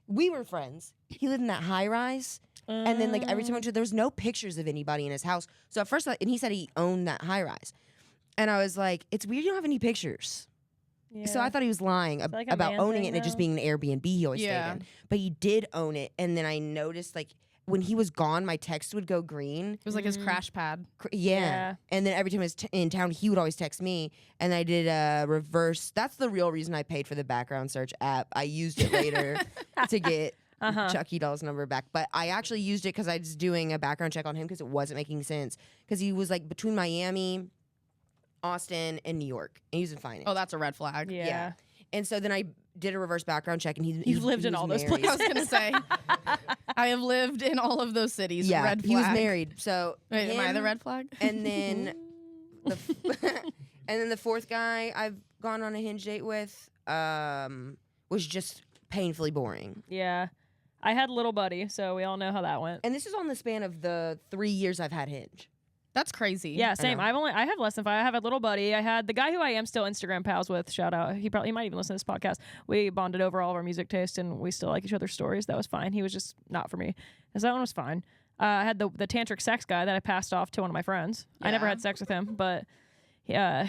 B: we were friends? He lived in that high rise. And then every time I went to, there was no pictures of anybody in his house. So at first, and he said he owned that high rise. And I was like, it's weird you don't have any pictures. So I thought he was lying
A: like a
B: about
A: man
B: owning
A: thing,
B: it and it just
A: though.
B: being an Airbnb he always stayed in. But he did own it. And then I noticed, like, when he was gone, my text would go green.
C: It was like his crash pad.
B: Yeah. And then every time he was in town, he would always text me. And I did a reverse. That's the real reason I paid for the background search app. I used it later to get Chucky Doll's number back. But I actually used it because I was doing a background check on him because it wasn't making sense. Because he was like between Miami, Austin, and New York. And he was in finance.
C: Oh, that's a red flag.
A: Yeah.
B: And so then I did a reverse background check, and
A: You've lived in all those places.
C: I was gonna say, I have lived in all of those cities.
B: Yeah,
C: red flag.
B: he was married. So
C: Wait, am I the red flag?
B: And then the fourth guy I've gone on a Hinge date with was just painfully boring.
A: Yeah. I had Little Buddy, so we all know how that went.
B: And this is on the span of the 3 years I've had Hinge.
C: That's crazy.
A: Yeah, same. I have less than 5. I have a Little Buddy. I had the guy who I am still Instagram pals with. Shout out. He might even listen to this podcast. We bonded over all of our music taste, and we still like each other's stories. That was fine. He was just not for me. So that one was fine. I had the tantric sex guy that I passed off to one of my friends. I never had sex with him, but yeah,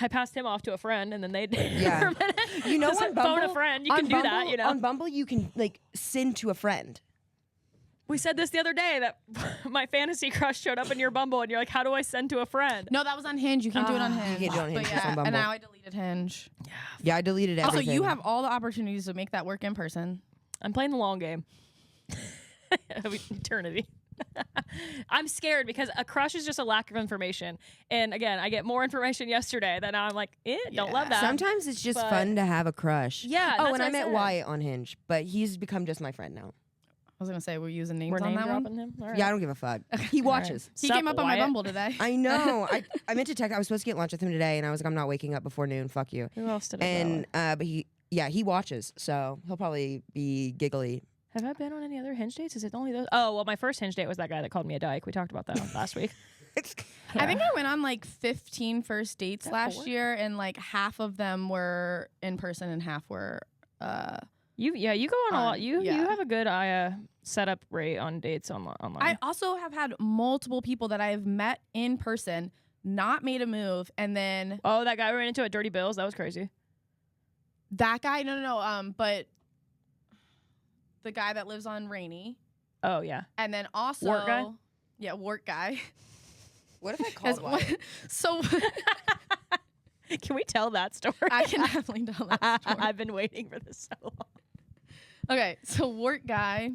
A: I passed him off to a friend, and then they
B: Yeah. You know, on Bumble,
A: phone a friend. You can do that. You know,
B: on Bumble you can like send to a friend.
A: we said this the other day that my fantasy crush showed up in your Bumble, and you're like, how do I send to a friend?
C: No, that was on Hinge. You can't do it on Hinge.
B: You can't do it on Hinge.
C: But
B: It's on Bumble.
C: and now I deleted Hinge.
B: Yeah, I deleted everything.
C: Also, you have all the opportunities to make that work in person.
A: I'm playing the long game. Of eternity. I'm scared because a crush is just a lack of information. And again, I get more information yesterday that now I'm like, don't love that.
B: Sometimes it's just fun to have a crush.
A: Yeah.
B: Oh,
A: that's
B: and
A: what
B: I met
A: said.
B: Wyatt on Hinge, but he's become just my friend now.
C: I was gonna say we're using names
A: We're
C: on
A: name
C: that one.
A: dropping him. All right.
B: Yeah, I don't give a fuck. He watches.
C: He
A: Sup,
C: came up on my
A: Wyatt?
C: Bumble today.
B: I know. I meant to text. I was supposed to get lunch with him today, and I was like, I'm not waking up before noon. Fuck you.
A: Who else did it?
B: And but he watches, so he'll probably be giggly.
A: Have I been on any other Hinge dates? Is it only those? Oh, well, my first Hinge date was that guy that called me a dyke. We talked about that last week.
C: I think I went on like 15 first dates last
A: 4?
C: year, and like half of them were in person and half were.
A: You go on a lot. You
C: yeah.
A: have a good setup rate on dates online.
C: I also have had multiple people that I have met in person, not made a move, and then
A: that guy we ran into at Dirty Bill's. That was crazy.
C: that guy. No. But the guy that lives on Rainy,
A: Oh yeah.
C: and then also
A: Work guy?
C: Yeah, work guy.
B: What if I called Wyatt?
C: So
A: Can we tell that story?
C: I can definitely tell that story.
A: I've been waiting for this so long.
C: Okay, so work guy.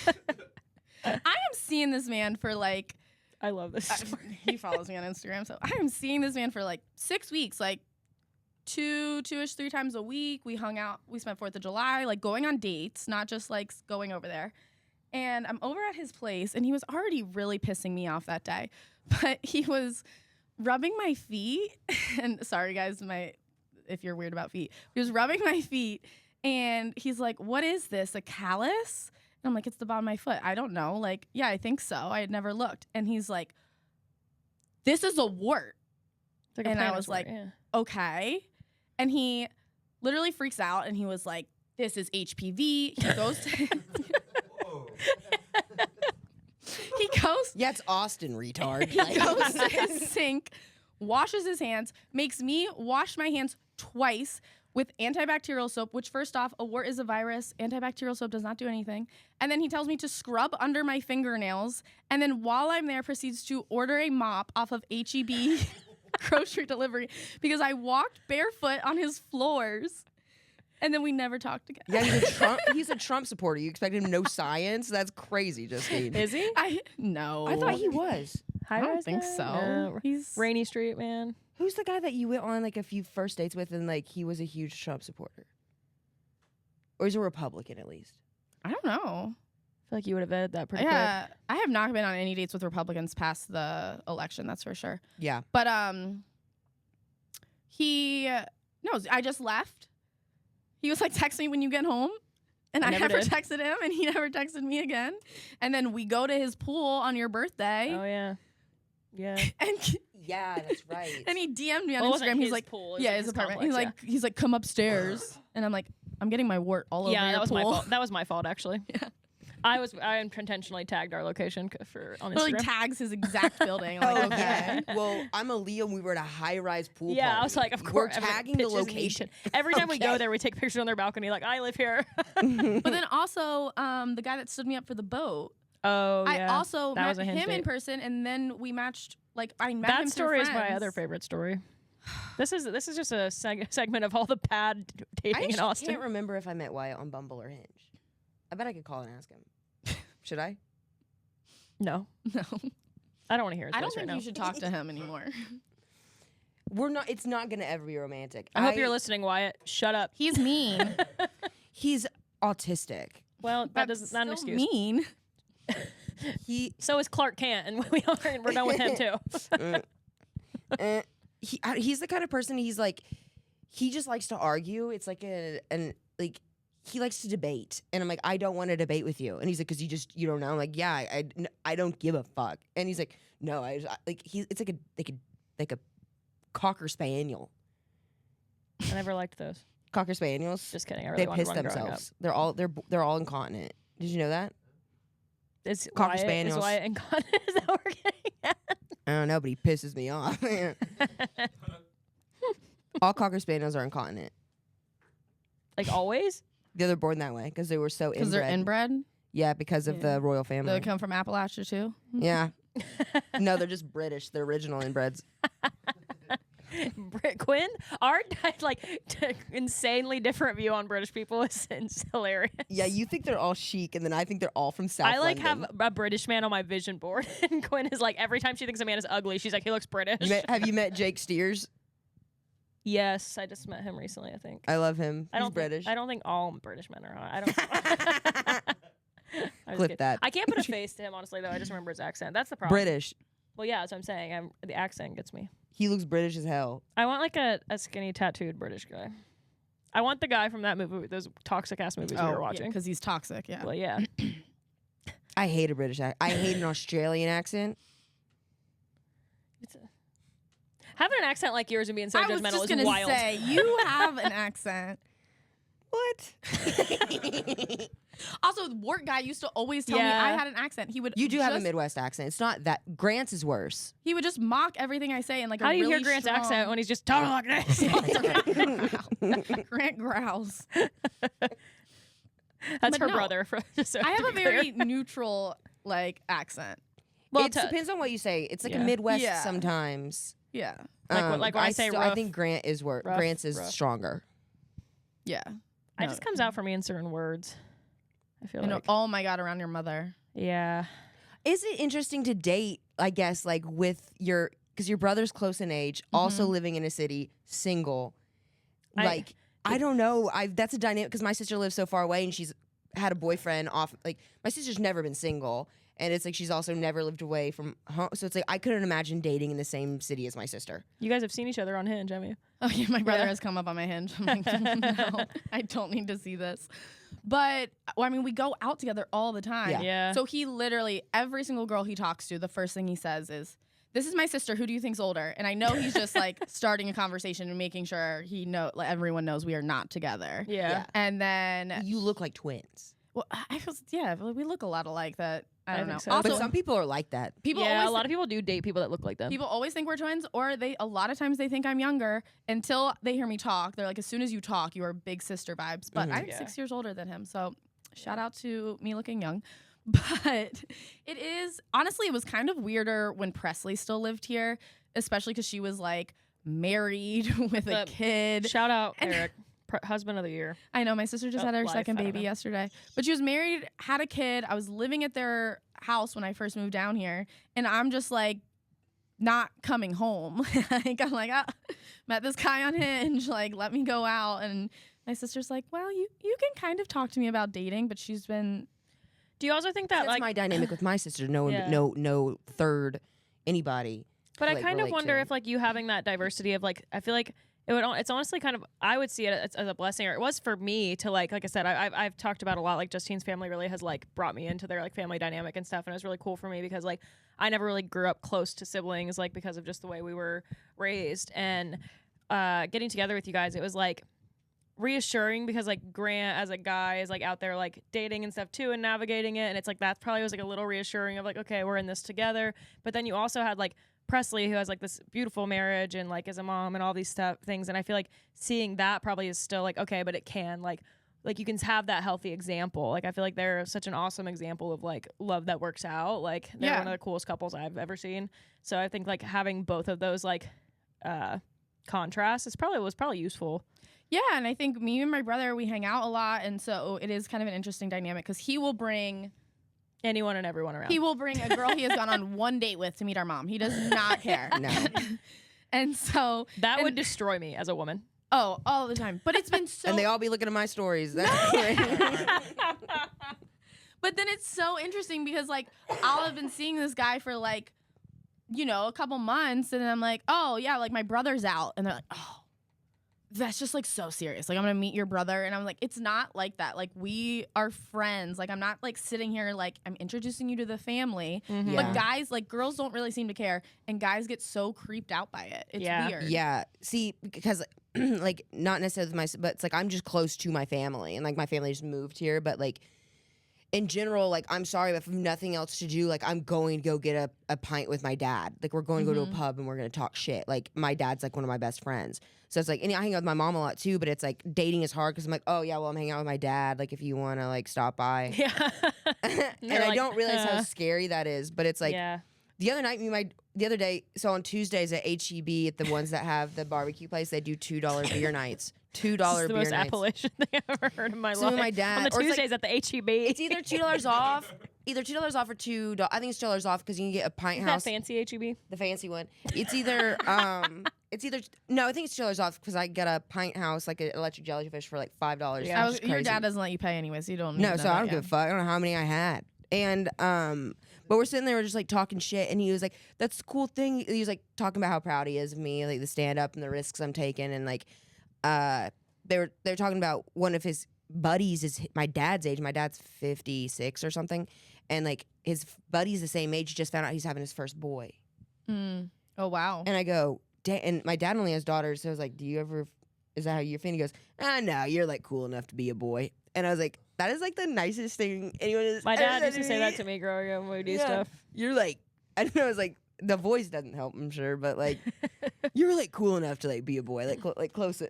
C: I am seeing this man for like.
A: I love this story.
C: He follows me on Instagram, so I am seeing this man for like 6 weeks, like two-ish, 3 times a week. We hung out. We spent 4th of July, like going on dates, not just like going over there. And I'm over at his place, and he was already really pissing me off that day. But he was rubbing my feet, and sorry guys, if you're weird about feet, he was rubbing my feet, and he's like, "What is this? A callus?" And I'm like, "It's the bottom of my foot. I don't know. Like, yeah, I think so. I had never looked." And he's like, "This is a wart."
A: Like a
C: And I
A: planner's
C: was
A: wart,
C: like,
A: yeah.
C: Okay. And he literally freaks out, and he was like, "This is HPV." He goes to he goes
B: Yeah, it's Austin, retard.
C: he goes to his sink, washes his hands, makes me wash my hands twice with antibacterial soap, which first off, a wart is a virus. Antibacterial soap does not do anything. And then he tells me to scrub under my fingernails. And then while I'm there, proceeds to order a mop off of H-E-B grocery delivery because I walked barefoot on his floors. And then we never talked again.
B: Yeah, he's a Trump supporter. You expect him to know science? That's crazy, Justine.
A: Is he?
C: No.
B: I thought he was.
C: I don't think so.
A: No.
C: He's
A: Rainy Street, man.
B: Who's the guy that you went on like a few first dates with and like he was a huge Trump supporter? Or he's a Republican at least?
C: I don't know.
A: I feel like you would have vetted that pretty quick.
C: Yeah, I have not been on any dates with Republicans past the election. That's for sure.
B: Yeah.
C: But I just left. He was like, "Text me when you get home," and I never
A: did.
C: texted him, and he never texted me again. And then we go to his pool on your birthday,
A: Oh yeah. Yeah.
C: and
B: Yeah, that's right.
C: and he DM'd me on
A: Well, it wasn't
C: Instagram. He's
A: his
C: like,
A: pool, it was
C: "Yeah,
A: like
C: his
A: his
C: apartment."
A: complex,
C: He's like, "Come upstairs," and I'm like, "I'm getting my wart all over
A: Yeah,
C: your
A: that was
C: pool."
A: my fault. That was my fault, actually.
C: Yeah.
A: I intentionally tagged our location on Instagram.
C: Literally tags his exact building. I'm like, okay.
B: Well, I'm a Leo. And we were at a high-rise pool
A: Yeah,
B: party.
A: I was like, of
B: We're
A: course.
B: tagging the
A: pictures in each-
B: location.
A: Every time we go there, we take pictures on their balcony. Like, I live here.
C: But then also, the guy that stood me up for the boat,
A: Oh,
C: I
A: yeah.
C: also
A: That was
C: met
A: a Hinge
C: him in
A: date.
C: person, and then we matched. Like, I met him
A: That
C: through
A: story is my
C: friends.
A: other favorite story. This is just a segment of all the bad
B: I
A: dating in
B: actually
A: Austin.
B: can't remember if I met Wyatt on Bumble or Hinge. I bet I could call and ask him. Should I?
A: No,
C: No,
A: I don't want to hear his
C: I don't
A: voice
C: think
A: right
C: you
A: now.
C: should talk to him anymore.
B: We're not. It's not gonna ever be romantic.
A: I hope you're listening, Wyatt. Shut up.
C: He's mean.
B: He's autistic.
A: Well, that
C: That's
A: doesn't not an
C: still
A: excuse.
C: mean.
A: So is Clark Kent, and we're done with him too.
B: He's the kind of person. He's like, he just likes to argue. It's like like he likes to debate, and I'm like, I don't want to debate with you. And he's like, because you don't know. I'm like, yeah, I don't give a fuck. And he's like, no, it's like a cocker spaniel.
A: I never liked those.
B: Cocker spaniels.
A: Just kidding. I really
B: They
A: wanted
B: piss
A: one growing up.
B: themselves. They're all incontinent. Did you know that?
A: Is
B: Cocker
A: Wyatt,
B: spaniels.
A: Is Wyatt incontinent? Is that what we're getting at?
B: I don't know, but he pisses me off. All cocker spaniels are incontinent.
A: Like always?
B: Yeah, they're born that way because they were so inbred.
C: Because they're inbred.
B: Yeah, because of the royal
C: They
B: family.
C: come from Appalachia too.
B: Yeah. No, they're just British. They're original inbreds.
A: Quinn, our insanely different view on British people is hilarious.
B: Yeah, you think they're all chic, and then I think they're all from South
A: I
B: London.
A: have a British man on my vision board, and Quinn is like, every time she thinks a man is ugly, she's like, he looks British.
B: Have you met Jake Steers?
A: Yes, I just met him recently, I think.
B: I love him.
A: I
B: He's
A: don't
B: British.
A: I don't think all British men are. I don't. I'm just
B: Clip
A: kidding.
B: that.
A: I can't put a face to him, honestly, though. I just remember his accent. That's the problem.
B: British.
A: Well, yeah, that's what I'm saying. The accent gets me.
B: He looks British as hell.
A: I want like a skinny tattooed British guy. I want the guy from that movie, those toxic ass movies we were watching.
C: because he's toxic. Yeah.
A: Well, yeah.
B: I hate a British accent. I hate an Australian accent.
A: Having an accent like yours and being so
C: I was
A: judgmental
C: just
A: is
C: gonna
A: wild.
C: say you have an accent.
B: What?
C: Also, the work guy used to always tell me
A: Yeah.
C: I had an accent. He would.
B: You do have a
C: just-
B: Midwest accent. It's not that. Grant's is worse.
C: He would just mock everything I say and like.
A: How
C: a
A: do you
C: really
A: hear Grant's
C: strong-
A: accent when he's just talking like this?
C: Grant growls.
A: That's
C: But
A: her
C: no.
A: brother. So
C: I have
A: to
C: a
A: be
C: very
A: clear.
C: neutral like accent.
A: Well,
B: It depends on what you say. It's like
A: Yeah.
B: a Midwest
C: Yeah.
B: sometimes.
C: Yeah.
A: Like when I say rough,
B: I think Grant is worse.
A: rough,
B: Grant's is
A: rough.
B: stronger.
C: Yeah.
A: it just comes out for me in certain words. I feel
C: You know,
A: like.
C: oh my god, around your mother.
A: Yeah.
B: Is it interesting to date, I guess, like with because your brother's close in age, also living in a city, single? I don't know. That's a dynamic because my sister lives so far away and she's had a boyfriend off. Like, my sister's never been single. And it's like she's also never lived away from home. So it's like I couldn't imagine dating in the same city as my sister.
A: You guys have seen each other on Hinge, haven't you?
C: Oh yeah, my brother
A: Yeah.
C: has come up on my Hinge. I'm like, no, I don't need to see this. But well, I mean, we go out together all the time.
B: Yeah.
A: Yeah.
C: So he literally, every single girl he talks to, the first thing he says is, "This is my sister. Who do you think's older?" And I know he's just like starting a conversation and making sure everyone knows we are not together.
A: Yeah.
C: And then,
B: You look like twins.
C: well, we look a lot alike. That I don't know.
A: think so.
C: Also,
B: But some people are like that.
C: people
A: yeah,
C: always
A: a lot of people do date people that look like them.
C: People always think we're twins, or a lot of times they think I'm younger until they hear me talk. They're like, as soon as you talk, you are big sister vibes. But I'm
A: Yeah.
C: 6 years older than him, so shout out to me looking young. But it is, honestly, it was kind of weirder when Presley still lived here, especially because she was like married with a kid.
A: Shout out
C: And-
A: Eric, husband of the year.
C: I know, my sister just had her
A: life,
C: second
A: I don't
C: baby
A: know.
C: yesterday. But she was married, had a kid. I was living at their house when I first moved down here. And I'm just like not coming home. Like, I'm like, met this guy on Hinge. Like, let me go out. And my sister's like, well, you can kind of talk to me about dating. But she's been...
A: Do you also think that
B: That's
A: like
B: my dynamic with my sister. No,
A: Yeah.
B: no third anybody.
A: But I
B: like,
A: kind of
B: relate
A: wonder
B: to.
A: if like you having that diversity of like I feel like it's honestly kind of I would see it as a blessing, or it was for me to like I said I've talked about a lot, like Justine's family really has like brought me into their like family dynamic and stuff, and it was really cool for me because like I never really grew up close to siblings like because of just the way we were raised, and getting together with you guys, it was like reassuring because like Grant as a guy is like out there like dating and stuff too and navigating it, and it's like that probably was like a little reassuring of like, okay, we're in this together. But then you also had like Presley, who has like this beautiful marriage and like is a mom and all these things, and I feel like seeing that probably is still like, okay, but it can like you can have that healthy example. Like I feel like they're such an awesome example of like love that works out. Like they're one of the coolest couples I've ever seen. So I think like having both of those like contrasts was probably useful.
C: Yeah, and I think me and my brother, we hang out a lot, and so it is kind of an interesting dynamic because he will bring
A: anyone and everyone around.
C: He will bring a girl he has gone on one date with to meet our mom. He does not care.
B: No.
C: And so
A: that would destroy me as a woman.
C: Oh, all the time. But it's been so
B: And they all be looking at my stories. That's great.
C: But then it's so interesting because like I'll have been seeing this guy for like, you know, a couple months, and then I'm like, oh yeah, like my brother's out, and they're like, oh, that's just like so serious. Like I'm gonna meet your brother, and I'm like, it's not like that. Like we are friends. Like I'm not like sitting here like I'm introducing you to the family.
A: Mm-hmm.
C: But guys, like girls don't really seem to care, and guys get so creeped out by it. It's weird.
B: Yeah. See, because like not necessarily with but it's like I'm just close to my family, and like my family just moved here, but like in general, like I'm sorry, but if I have nothing else to do, like I'm going to go get a pint with my dad. Like we're going to go to a pub and we're gonna talk shit. Like my dad's like one of my best friends, so it's like, and I hang out with my mom a lot too. But it's like dating is hard because I'm like, oh yeah, well I'm hanging out with my dad. Like if you want to like stop by,
A: yeah.
B: and I don't realize how scary that is. But it's like the other night, the other day, so on Tuesdays at HEB at the ones that have the barbecue place, they do $2 beer nights. $2 beer nights.
A: The most Appalachian thing I've ever heard in my life.
B: My dad,
A: on the Tuesdays like, at the HEB.
B: It's either $2 off, $2 off or $2. I think it's $2 off because you can get a pint house.
A: That fancy HEB,
B: the fancy one. It's either no, I think it's $2 off because I get a pint house like an electric jellyfish for like $5.
C: Yeah, your dad doesn't let you pay anyway, so you don't.
B: No, so I don't give a fuck. I don't know how many I had, and but we're sitting there, we're just like talking shit, and he was like, "That's the cool thing." He was like talking about how proud he is of me, like the stand up and the risks I'm taking, and like they're talking about one of his buddies is my dad's age. My dad's 56 or something, and like his buddy's the same age. Just found out he's having his first boy.
C: Oh wow!
B: And I go, and my dad only has daughters, so I was like, "Do you ever? Is that how you're feeling?" He goes, no, you're like cool enough to be a boy. And I was like, that is like the nicest thing anyone has.
A: My dad used to say that to me growing up when we do stuff.
B: You're like, I don't know. It's like the voice doesn't help, I'm sure, but like you're like cool enough to like be a boy, like close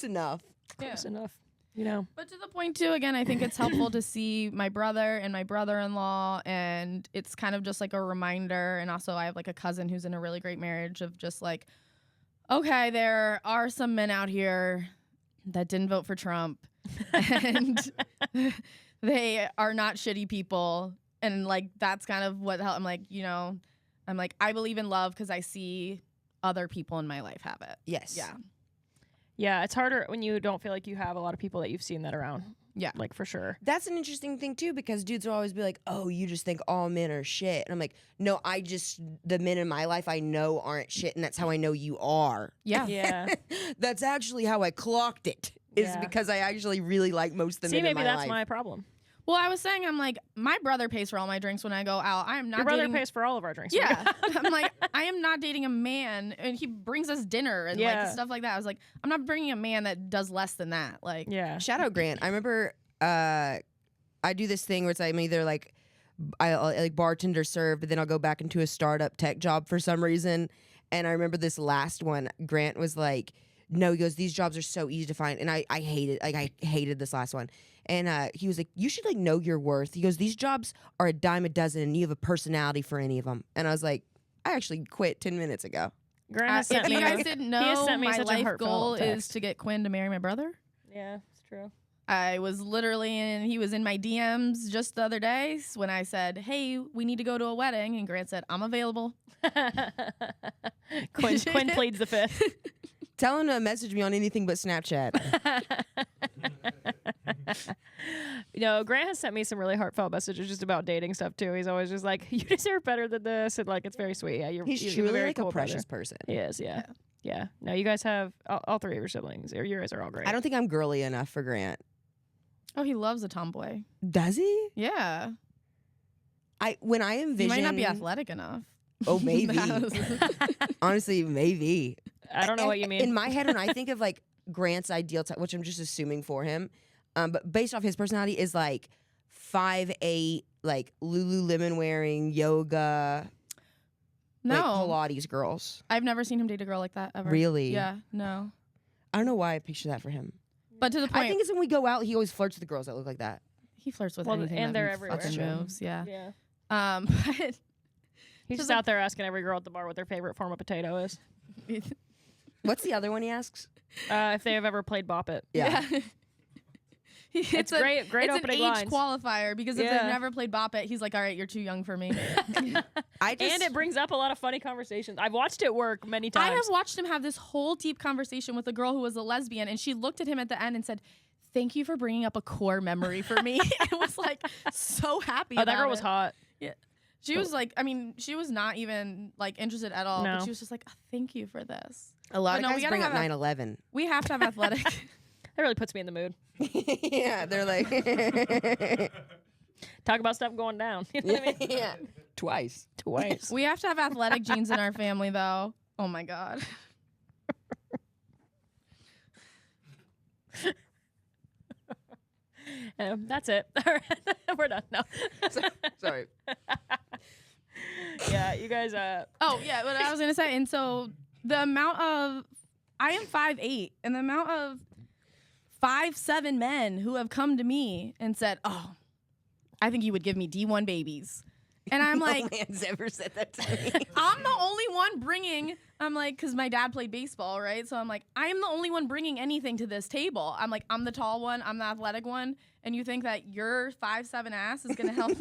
B: enough.
A: Close enough, you know.
C: But to the point too, again, I think it's helpful to see my brother and my brother-in-law, and it's kind of just like a reminder. And also, I have like a cousin who's in a really great marriage of just like, okay, there are some men out here that didn't vote for Trump, and they are not shitty people. And like that's kind of what I'm like, you know, I'm like, I believe in love because I see other people in my life have it.
B: Yes.
A: Yeah, it's harder when you don't feel like you have a lot of people that you've seen that around.
C: Yeah.
A: Like for sure.
B: That's an interesting thing too, because dudes will always be like, oh, you just think all men are shit. And I'm like, no, the men in my life I know aren't shit, and that's how I know you are.
C: Yeah.
A: Yeah.
B: That's actually how I clocked it, is because I actually really like most of the men in my life.
A: See, maybe that's my problem.
C: Well, I was saying, I'm like, my brother pays for all my drinks when I go out. I am not.
A: Your brother pays for all of our drinks.
C: Yeah. I'm like, I am not dating a man, and he brings us dinner and like stuff like that. I was like, I'm not bringing a man that does less than that. Like,
B: Shout out Grant. I remember I do this thing where it's I'm either like I'll like bartender serve, but then I'll go back into a startup tech job for some reason. And I remember this last one, Grant was like, no, he goes, these jobs are so easy to find. And I hated this last one. And he was like, you should like know your worth. He goes, these jobs are a dime a dozen and you have a personality for any of them. And I was like, I actually quit 10 minutes ago.
A: Grant
C: if you guys didn't know, my life goal is to get Quinn to marry my brother.
A: Yeah, it's true.
C: I was literally he was in my DMs just the other day when I said, hey, we need to go to a wedding. And Grant said, I'm available.
A: Quinn pleads the fifth.
B: Tell him to message me on anything but Snapchat.
A: You know, Grant has sent me some really heartfelt messages just about dating stuff too. He's always just like, you deserve better than this, and like it's very sweet. Yeah,
B: he's
A: truly
B: very
A: like
B: cool,
A: a
B: precious person.
A: He is, yeah. No, you guys have all three of your siblings, or you guys are all great.
B: I don't think I'm girly enough for Grant.
C: Oh, he loves a tomboy.
B: Does he?
C: Yeah.
B: When I envision,
C: he might not be athletic enough.
B: Oh, maybe. Honestly, maybe.
A: I don't know what you mean.
B: In my head, when I think of like Grant's ideal type, which I'm just assuming for him, but based off his personality, is like 5'8", like Lululemon wearing, yoga,
C: No,
B: like Pilates girls.
C: I've never seen him date a girl like that ever.
B: Really?
C: Yeah, no.
B: I don't know why I picture that for him.
C: But to the point,
B: I think it's when we go out, he always flirts with the girls that look like that.
C: he flirts with
A: Well,
C: anything
A: and
C: that
A: they're everywhere.
C: fucking
B: That's true.
C: moves. Yeah.
A: Yeah.
C: But
A: He's just
C: like-
A: out there asking every girl at the bar what their favorite form of potato is.
B: What's the other one he asks?
A: If they have ever played Bop It.
B: Yeah.
A: It's great
C: It's
A: opening
C: an age
A: lines.
C: qualifier because if
A: Yeah.
C: they've never played Bop It, he's like, all right, you're too young for me.
A: And it brings up a lot of funny conversations. I've watched it work many
C: I
A: times.
C: have watched him have this whole deep conversation with a girl who was a lesbian, and she looked at him at the end and said, "Thank you for bringing up a core memory for me." And was like so happy.
A: Oh, that
C: about
A: girl was
C: it.
A: hot.
C: Yeah, she was like, I mean, she was not even like interested at all.
A: No.
C: But she was just like, oh, "Thank you for this."
B: A lot
C: But
B: of
C: no, we
B: guys
C: gotta
B: bring up
C: have a-
B: 9/11.
C: We have to have athletic.
A: That really puts me in the mood.
B: Yeah, they're like,
A: Talk about stuff going down. You know what I mean?
B: yeah, twice.
A: Twice.
C: We have to have athletic genes in our family, though. Oh my god.
A: That's it. All right. We're done. No.
B: Sorry.
A: Yeah, you guys.
C: Oh yeah, what I was gonna say, and so the amount of I am 5'8", and the amount of 5'7" men who have come to me and said, "Oh, I think you would give me D1 babies," and I'm like,
B: No man's ever said that to me.
C: I'm the only one bringing. I'm like, because my dad played baseball, right? So I'm like, I am the only one bringing anything to this table. I'm like, I'm the tall one, I'm the athletic one, and you think that your 5'7" ass is gonna help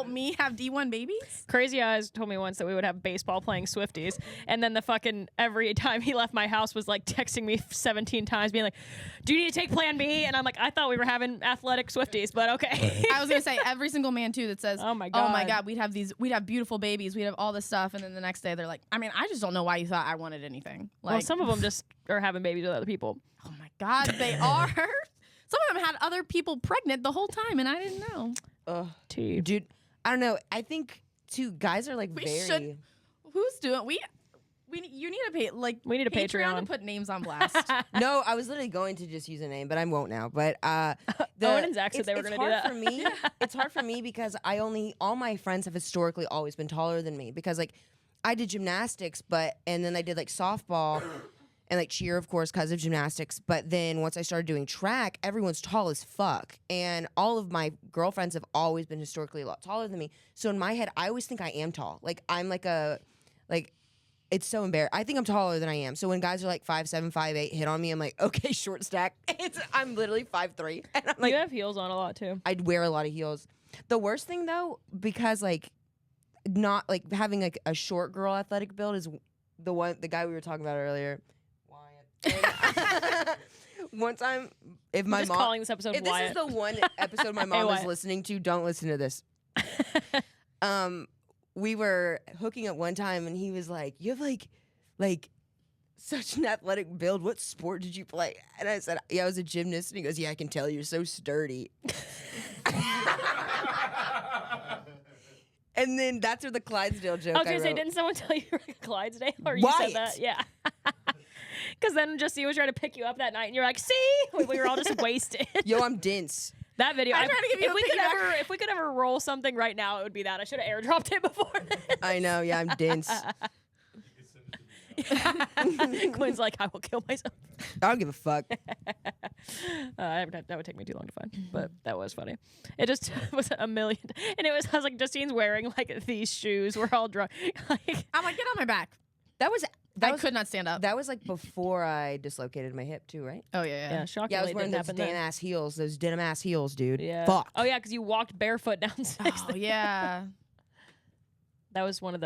C: me have D1 babies?
A: Crazy Eyes told me once that we would have baseball playing Swifties, and then the fucking every time he left my house was like texting me 17 times, being like, "Do you need to take Plan B?" And I'm like, I thought we were having athletic Swifties, but okay.
C: I was gonna say every single man too that says,
A: Oh my
C: oh my
A: God.
C: god, we'd have beautiful babies, we'd have all this stuff, and then the next day they're like, I mean, I just don't know why you thought I wanted anything. Like,
A: Well, some of them just are having babies with other people.
C: oh my god, they are. Some of them had other people pregnant the whole time, and I didn't know.
B: Ugh.
A: T.
B: Dude, I don't know. I think too guys are like
C: We
B: very.
C: should- Who's doing? You need to pay like
A: We need a Patreon.
C: to put names on blast.
B: No, I was literally going to just use a name, but I won't now. But
A: Owen and Zach said they were
B: it's
A: gonna do
B: hard
A: that.
B: for me. It's hard for me because all my friends have historically always been taller than me because like I did gymnastics, and then I did like softball and like cheer, of course, because of gymnastics. But then once I started doing track, everyone's tall as fuck, and all of my girlfriends have always been historically a lot taller than me. So in my head, I always think I am tall. Like I'm like. It's so embarrassing. I think I'm taller than I am. So when guys are like 5'7", 5'8", hit on me, I'm like, okay, short stack. I'm literally 5'3", and I'm like,
A: You have heels on a lot too.
B: I'd wear a lot of heels. The worst thing though, because like not like having like a short girl athletic build is the guy we were talking about earlier. Wyatt. One time, if my
A: Just
B: mom,
A: calling this episode
B: if this
A: Wyatt.
B: is the one episode my mom is
A: Wyatt.
B: listening to, don't listen to this. We were hooking up one time, and he was like, "You have like such an athletic build. What sport did you play?" And I said, "Yeah, I was a gymnast." And he goes, "Yeah, I can tell. You're so sturdy." And then that's where the Clydesdale joke.
A: I was gonna say,
B: wrote.
A: didn't someone tell you you were like a Clydesdale, or you
B: Wyatt.
A: said that? Yeah. Because then Justine was trying to pick you up that night, and you're like, "See, we were all just wasted."
B: Yo, I'm dense.
A: That video.
C: I'm trying to give you a
A: if we could ever roll something right now, it would be that. I should have airdropped it before.
B: I know. Yeah, I'm dense.
A: Quinn's like, "I will kill myself."
B: I don't give a fuck.
A: That would take me too long to find, but that was funny. It just was a million, and I was like, Justine's wearing like these shoes. We're all drunk. Like,
C: I'm like, get on my back.
B: That
C: I could not stand up.
B: That was like before I dislocated my hip too, right?
C: Oh yeah.
A: yeah, shockingly,
B: Yeah, I was
A: it
B: wearing
A: didn't
B: those
A: happen
B: denim
A: then.
B: ass heels, those denim ass heels, dude.
A: Yeah.
B: Fuck.
A: Oh yeah, because you walked barefoot down 6th.
C: Oh yeah.
A: That was one of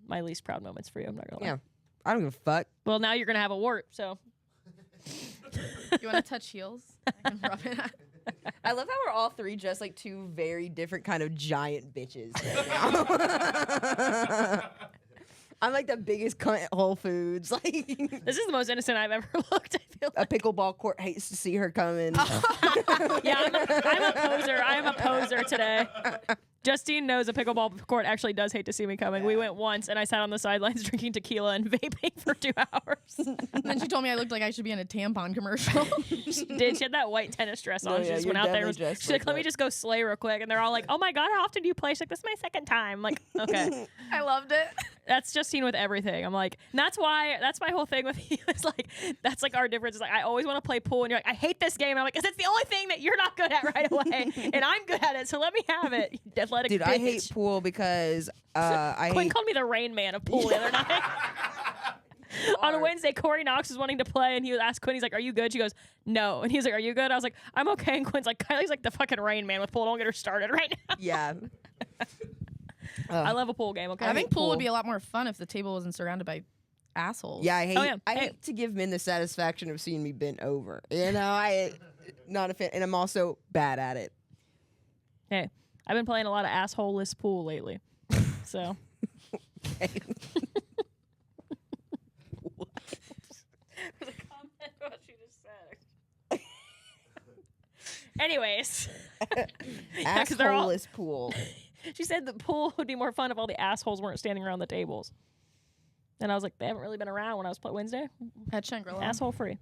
A: my least proud moments for you. I'm not gonna lie.
B: Yeah. I don't give a fuck.
A: Well, now you're gonna have a wart. So
C: You want to touch heels? I can rub it.
B: I love how we're all three just like two very different kind of giant bitches right now. I'm like the biggest cunt at Whole Foods. Like
A: this is the most innocent I've ever looked. I feel.
B: a pickleball court hates to see her coming.
A: Yeah, I'm a poser. I am a poser today. Justine knows a pickleball court actually does hate to see me coming. We went once, and I sat on the sidelines drinking tequila and vaping for 2 hours.
C: And then she told me I looked like I should be in a tampon commercial.
A: She did. She had that white tennis dress on.
B: No,
A: She
B: yeah,
A: just
B: you're
A: went out there.
B: definitely
A: She's
B: dressed
A: like,
B: like
A: let me
B: that.
A: just go slay real quick. And they're all like, oh my God, how often do you play? She's like, this is my second time. I'm like, okay.
C: I loved it.
A: That's Justine with everything. I'm like, and that's why, that's my whole thing with you. It's like, that's like our difference. Is like, I always want to play pool. And you're like, I hate this game. And I'm like, because it's the only thing that you're not good at right away. And I'm good at it. So let me have it. You athletic
B: Dude,
A: bitch.
B: I hate pool because
A: Quinn called me the Rain Man of pool the other night. On a Wednesday, Corey Knox was wanting to play, and he asked Quinn, he's like, are you good? She goes, no. And he's like, are you good? I was like, I'm okay. And Quinn's like, Kylie's like the fucking Rain Man with pool. Don't get her started right now.
B: Yeah.
A: I love a pool game, okay?
C: I think pool would be a lot more fun if the table wasn't surrounded by assholes.
B: Yeah, I hate.
A: Oh, yeah.
B: I
A: Hey.
B: hate to give men the satisfaction of seeing me bent over. You know, I not a fan, and I'm also bad at it.
A: Hey, I've been playing a lot of asshole-less pool lately. So.
B: Okay.
A: There's a comment on what she just said. Anyways. 'Cause they're all-
B: Asshole-less pool.
A: She said the pool would be more fun if all the assholes weren't standing around the tables. And I was like, they haven't really been around when I was playing Wednesday.
C: At Shangri-La.
A: Asshole free.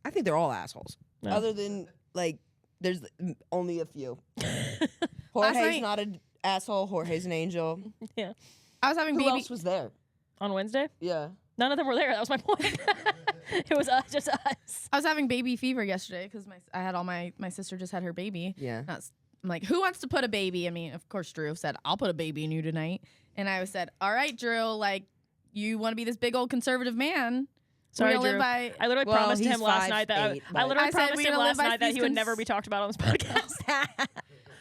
B: I think they're all assholes.
A: No.
B: Other than like, there's only a few.
C: Last
B: Jorge's
C: night-
B: not an asshole. Jorge's an angel.
A: Yeah.
C: I was having
B: Who
C: baby.
B: else was there?
A: On Wednesday?
B: Yeah.
A: None of them were there. That was my point. It was us, just us.
C: I was having baby fever yesterday because I had all my sister just had her baby.
B: Yeah.
C: I'm like, who wants to put a baby? I mean, of course, Drew said, I'll put a baby in you tonight. And I said, all right, Drew, like, you want to be this big old conservative man.
A: Sorry,
C: We're gonna
A: Drew.
C: live by.
A: I literally
B: Well,
A: promised
B: he's
A: him last night that
B: 5'8",
A: I literally
C: I said
A: promised
C: we're
A: him
C: gonna
A: last
C: live by
A: night that
C: these
A: he would never be talked about on this podcast.
C: I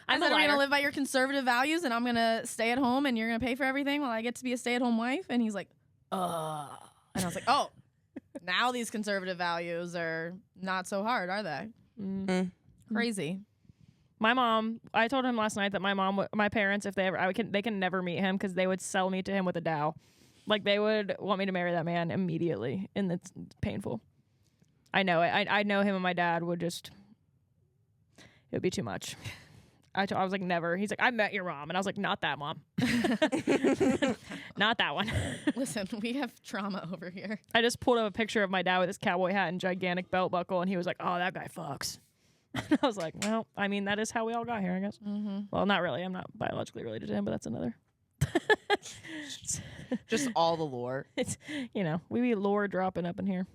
A: I'm
C: said,
A: a
C: we're
A: liar.
C: gonna live by your conservative values, and I'm gonna stay at home, and you're gonna pay for everything while I get to be a stay-at-home wife. And he's like, and I was like, oh, now these conservative values are not so hard, are they? Crazy.
A: My mom, I told him last night that my parents, if they ever, they can never meet him because they would sell me to him with a Dow. Like they would want me to marry that man immediately, and it's painful. I know it. I know him and my dad would just, it would be too much. I was like, never. He's like, I met your mom. And I was like, not that mom. Not that one.
C: Listen, we have trauma over here.
A: I just pulled up a picture of my dad with his cowboy hat and gigantic belt buckle, and he was like, oh, that guy fucks. And I was like, well, I mean, that is how we all got here, I guess.
C: Mm-hmm.
A: Well, not really. I'm not biologically related to him, but that's another.
B: Just all the lore.
A: It's, we be lore dropping up in here.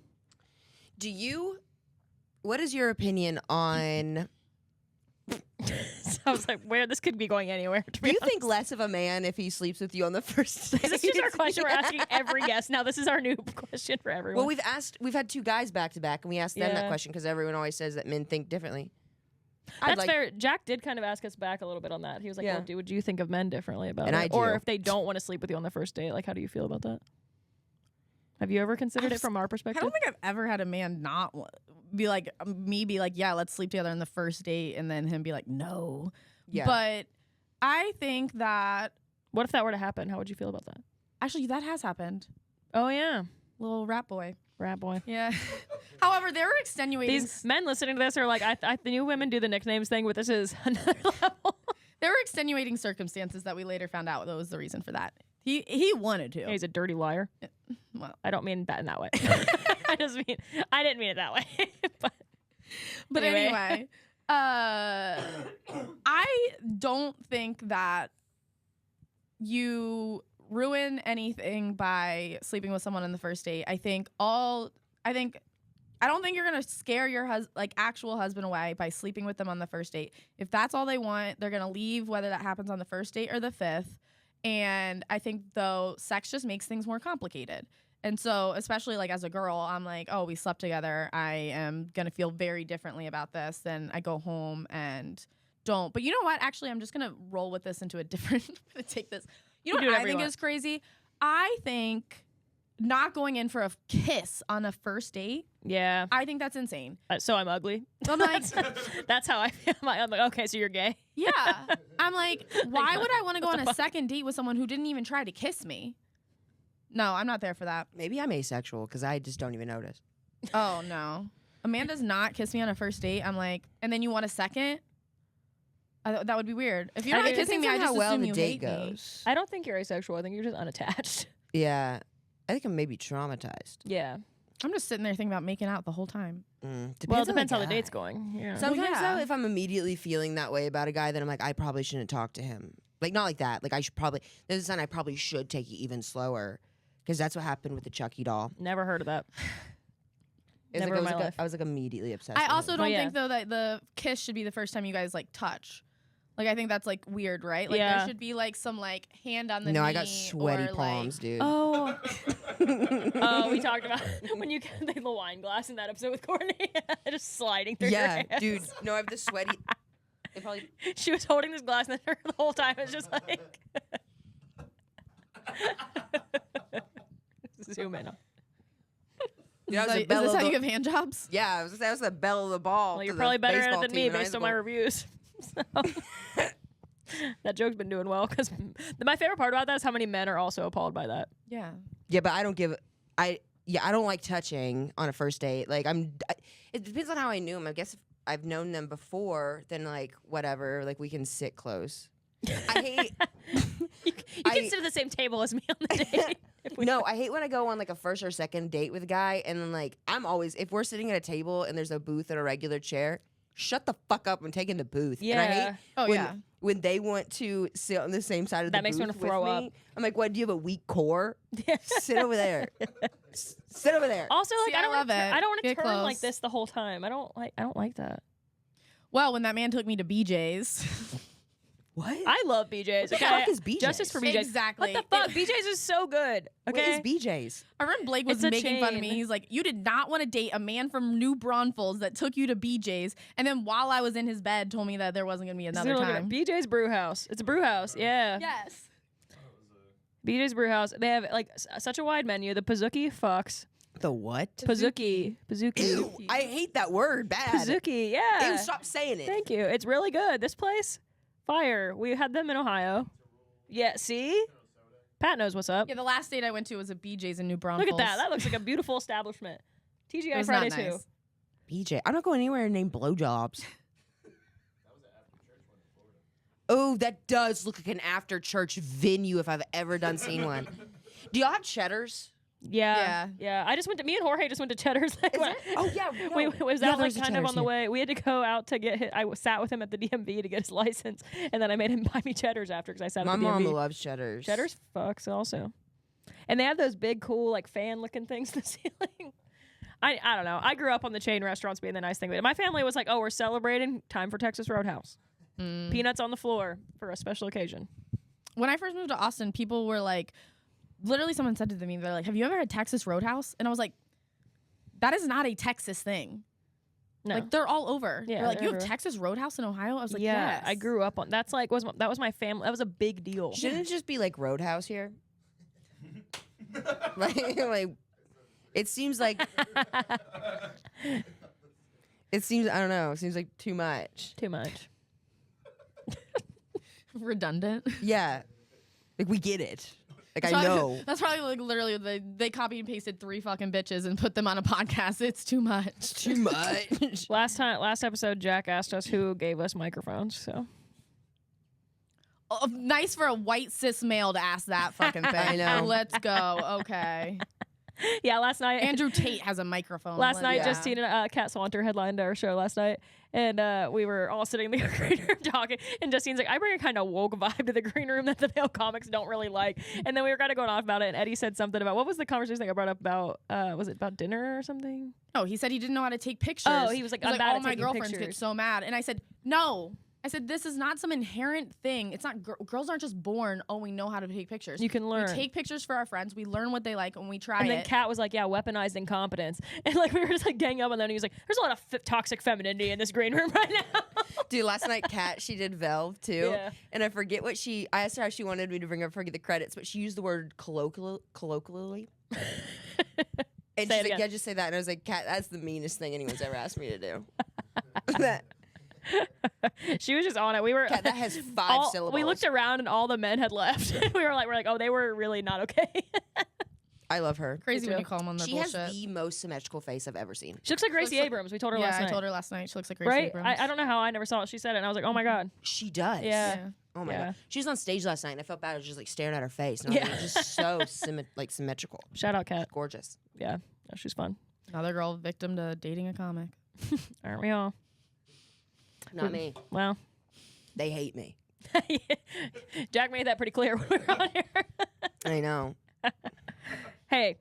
B: What is your opinion on,
A: So I was like, where this could be going anywhere. To
B: do
A: be
B: you
A: honest.
B: think less of a man if he sleeps with you on the first date?
A: This is just our question we're asking every guest. Now, this is our new question for everyone.
B: Well, we've had 2 guys back to back, and we asked them that
A: Yeah.
B: question because everyone always says that men think differently.
A: That's fair. Jack did kind of ask us back a little bit on that. He was like,
B: Yeah.
A: well, would you think of men differently about
B: And
A: it?
B: I
A: Or
B: do.
A: if they don't want to sleep with you on the first date, like, how do you feel about that? Have you ever considered it from our
C: I
A: perspective?
C: don't think I've ever had a man not be like, yeah, let's sleep together on the first date, and then him be like, no.
B: Yeah.
C: But I think that
A: What if that were to happen? How would you feel about that?
C: actually that has happened.
A: Oh, yeah.
C: Little rat boy.
A: Rat boy.
C: Yeah. However, there were extenuating.
A: These men listening to this are like, I knew women do the nicknames thing, but this is another level.
C: There were extenuating circumstances that we later found out that was the reason for that. He wanted to.
A: He's a dirty liar.
C: Well,
A: I don't mean that in that way. I didn't mean it that way.
C: but
A: Anyway.
C: anyway, I don't think that you ruin anything by sleeping with someone on the first date. I don't think you're gonna scare your actual husband away by sleeping with them on the first date. If that's all they want, they're gonna leave, whether that happens on the first date or the 5th. And I think though sex just makes things more complicated. And so, especially like as a girl, I'm like, oh, we slept together. I am gonna feel very differently about this than I go home and don't. But you know what? Actually, I'm just gonna roll with this into a different. I'm gonna take this. You know
A: do
C: what I
A: whatever you
C: think
A: want.
C: is crazy? I think not going in for a kiss on a first date.
A: Yeah.
C: I think that's insane.
A: So I'm ugly.
C: I'm like,
A: That's how I feel. I'm like, okay, so you're gay.
C: yeah. I'm like, why would I want to go on a second date with someone who didn't even try to kiss me? No, I'm not there for that.
B: Maybe I'm asexual because I just don't even notice.
C: Oh, no. A man does not kiss me on a first date. I'm like, and then you want a second? That would be weird. If you're
A: I
C: not
A: mean, it
C: kissing me, I
B: Depends on
C: just
B: how well
C: assume
B: the
C: you
B: date
C: hate me.
B: goes.
A: I don't think you're asexual. I think you're just unattached.
B: Yeah, I think I'm maybe traumatized.
A: Yeah.
C: I'm just sitting there thinking about making out the whole time.
A: Well, it
B: on
A: depends how the
B: guy.
A: date's going. Yeah.
B: Sometimes
C: yeah.
B: though, if I'm immediately feeling that way about a guy, then I'm like, I probably shouldn't talk to him. Like not like that. Like I should probably. There's a sign I probably should take it even slower, because that's what happened with the Chucky doll.
A: Never heard of that.
B: It was
A: Never in
B: like,
A: my life.
B: I was like immediately obsessed.
C: I
B: with
C: also
B: him.
C: don't
A: yeah.
C: think though that the kiss should be the first time you guys like touch. Like I think that's like weird, right? Like
A: Yeah.
C: there should be like some like hand on the knee.
B: No, I got sweaty
C: or,
B: palms, dude.
A: Oh. Oh, we talked about when you get the wine glass in that episode with Courtney, just sliding through your
B: Yeah,
A: hands.
B: dude. No, I have the sweaty. It probably.
A: She was holding this glass and then the whole time it was just like. Zoom in.
B: Dude, I was
C: Is
B: the
C: that
B: belle
C: how
B: of
C: you
B: the-
C: give hand jobs?
B: Yeah, that was the belle of the ball.
A: Well,
B: to
A: you're
B: the
A: probably better at it
B: baseball
A: than
B: team
A: me
B: in high
A: based on my
B: school.
A: reviews. So. That joke's been doing well because my favorite part about that is how many men are also appalled by that.
C: Yeah.
B: Yeah, but I don't give. I don't like touching on a first date. Like it depends on how I knew them. I guess if I've known them before, then like whatever. Like we can sit close. I hate.
A: You can sit at the same table as me on the date.
B: No, I hate when I go on like a first or second date with a guy, and then like I'm always, if we're sitting at a table and there's a booth and a regular chair, shut the fuck up and take in the booth. And I hate
A: Yeah.
C: Oh
B: when,
C: yeah.
B: when they want to sit on the same side of
A: That
B: the
A: makes me
B: booth
A: wanna throw
B: with
A: up.
B: me. I'm like, what? Do you have a weak core? Sit over there. Sit over there.
A: Also, like
C: See,
A: I
C: I
A: don't
C: love
A: wanna
C: it.
A: I don't want to
C: Get
A: turn like
C: close.
A: this the whole time. I don't like that.
C: Well, when that man took me to BJ's.
B: What?
A: I love BJ's.
B: What the
A: Okay,
B: fuck is BJ's?
A: Justice for BJ's.
C: Exactly.
A: What the fuck? BJ's is so good. Okay.
B: What is BJ's?
C: I remember Blake was
A: It's a
C: making fun of me.
A: chain.
C: He's like, you did not want to date a man from New Braunfels that took you to BJ's. And then while I was in his bed, told me that there wasn't going to be another
A: Look at it.
C: time.
A: BJ's Brew House. It's a brew house. Yeah.
C: Yes.
A: BJ's Brew House. They have like such a wide menu. The Pizookie fucks.
B: The what?
A: Pizookie.
B: Ew, I hate that word. Bad.
A: Pizookie. Yeah.
B: Ew, stop saying it.
A: Thank you. It's really good. This place, fire. We had them in Ohio. Yeah. See, Pat knows what's up.
C: Yeah, the last date I went to was a BJ's in New Braunfels.
A: Look at that. That looks like a beautiful establishment.
C: It
A: TGI
C: was
A: Friday
C: not
A: too.
C: nice.
B: BJ. I'm not going anywhere named Blowjobs. Oh, that does look like an after church venue if I've ever seen one. Do y'all have Cheddars?
A: Yeah. Yeah. I just went to, me and Jorge just went to Cheddar's.
B: Oh yeah,
A: We was
B: Yeah,
A: out like
B: there's a
A: kind of
B: Cheddar's
A: on the
B: here.
A: way. We had to go out to get hit. I sat with him at the DMV to get his license, and then I made him buy me Cheddar's after because I sat
B: My
A: at the
B: mom
A: DMV.
B: loves Cheddars.
A: Cheddar's fucks also, and they have those big cool like fan looking things in the ceiling. I don't know. I grew up on the chain restaurants being the nice thing. My family was like, oh, we're celebrating. Time for Texas Roadhouse. Peanuts on the floor for a special occasion.
C: When I first moved to Austin, people were like, literally someone said to me, they're like, have you ever had Texas Roadhouse? And I was like, that is not a Texas thing.
A: No.
C: Like, they're all over.
A: Yeah,
C: They're like,
A: they're
C: you have
A: everywhere.
C: Texas Roadhouse in Ohio? I was like,
A: yeah,
C: yes.
A: I grew up on. That's like that was my family. That was a big deal.
B: Shouldn't it just be like Roadhouse here? like, it seems like. It seems, I don't know. It seems like too much.
A: Too much.
C: Redundant.
B: Yeah, like we get it. Like I
C: That's probably-
B: know.
C: That's probably like literally they copied and pasted 3 fucking bitches and put them on a podcast. It's too much.
B: Too much.
A: Last episode, Jack asked us who gave us microphones. So
C: Oh, nice for a white cis male to ask that fucking thing.
B: I know.
C: Let's go. Okay.
A: yeah, last night
C: Andrew Tate has a microphone.
A: Last night,
B: Yeah.
A: Justine and Kat Swanter headlined our show last night, and we were all sitting in the green room talking. And Justine's like, "I bring a kind of woke vibe to the green room that the male comics don't really like." And then we were kind of going off about it. And Eddie said something about what was the conversation that I brought up about? Was it about dinner or something?
C: Oh, he said he didn't know how to take pictures.
A: Oh, he was like, "I'm bad
C: all
A: at
C: my
A: taking
C: girlfriends
A: pictures."
C: get so mad. And I said, no. I said, this is not some inherent thing. It's not, girls aren't just born, oh, we know how to take pictures.
A: You can learn.
C: We take pictures for our friends. We learn what they like and we try
A: And then
C: it.
A: Kat was like, "Yeah, weaponized incompetence," and like we were just like ganging up on them. And he was like, "There's a lot of toxic femininity in this green room right now."
B: Dude, last night Kat, she did Velve too.
A: Yeah.
B: And I forget what I asked her how she wanted me to bring up, forget the credits, but she used the word colloquially. And
A: Say
B: she's
A: it
B: like,
A: again.
B: yeah, just say that. And I was like, Kat, that's the meanest thing anyone's ever asked me to do. that,
A: She was just on it. We were
B: Kat, that has 5 syllables.
A: We looked around and all the men had left. we were like, oh, they were really not okay.
B: I love her.
C: Crazy
A: Me
C: when
A: too.
C: you call them on their
B: She
C: bullshit.
B: has the most symmetrical face I've ever seen.
A: She looks like Gracie
C: like-
A: Abrams. We told her
C: yeah,
A: last night.
C: I told her last night. She looks like Gracie
A: Right?
C: Abrams.
A: I don't know how I never saw it. She said it, and I was like, oh my God.
B: She does.
A: Yeah.
B: Oh my
A: Yeah.
B: god. She was on stage last night and I felt bad. I was just like staring at her face. And I was
A: Yeah.
B: like, just so symmetrical.
A: Shout out, Kat.
B: Gorgeous.
A: Yeah. No, she's fun.
C: Another girl victim to dating a comic.
A: Aren't we all?
B: Not me.
A: Well,
B: They hate me.
A: Jack made that pretty clear when we were on here.
B: I know.
A: Hey,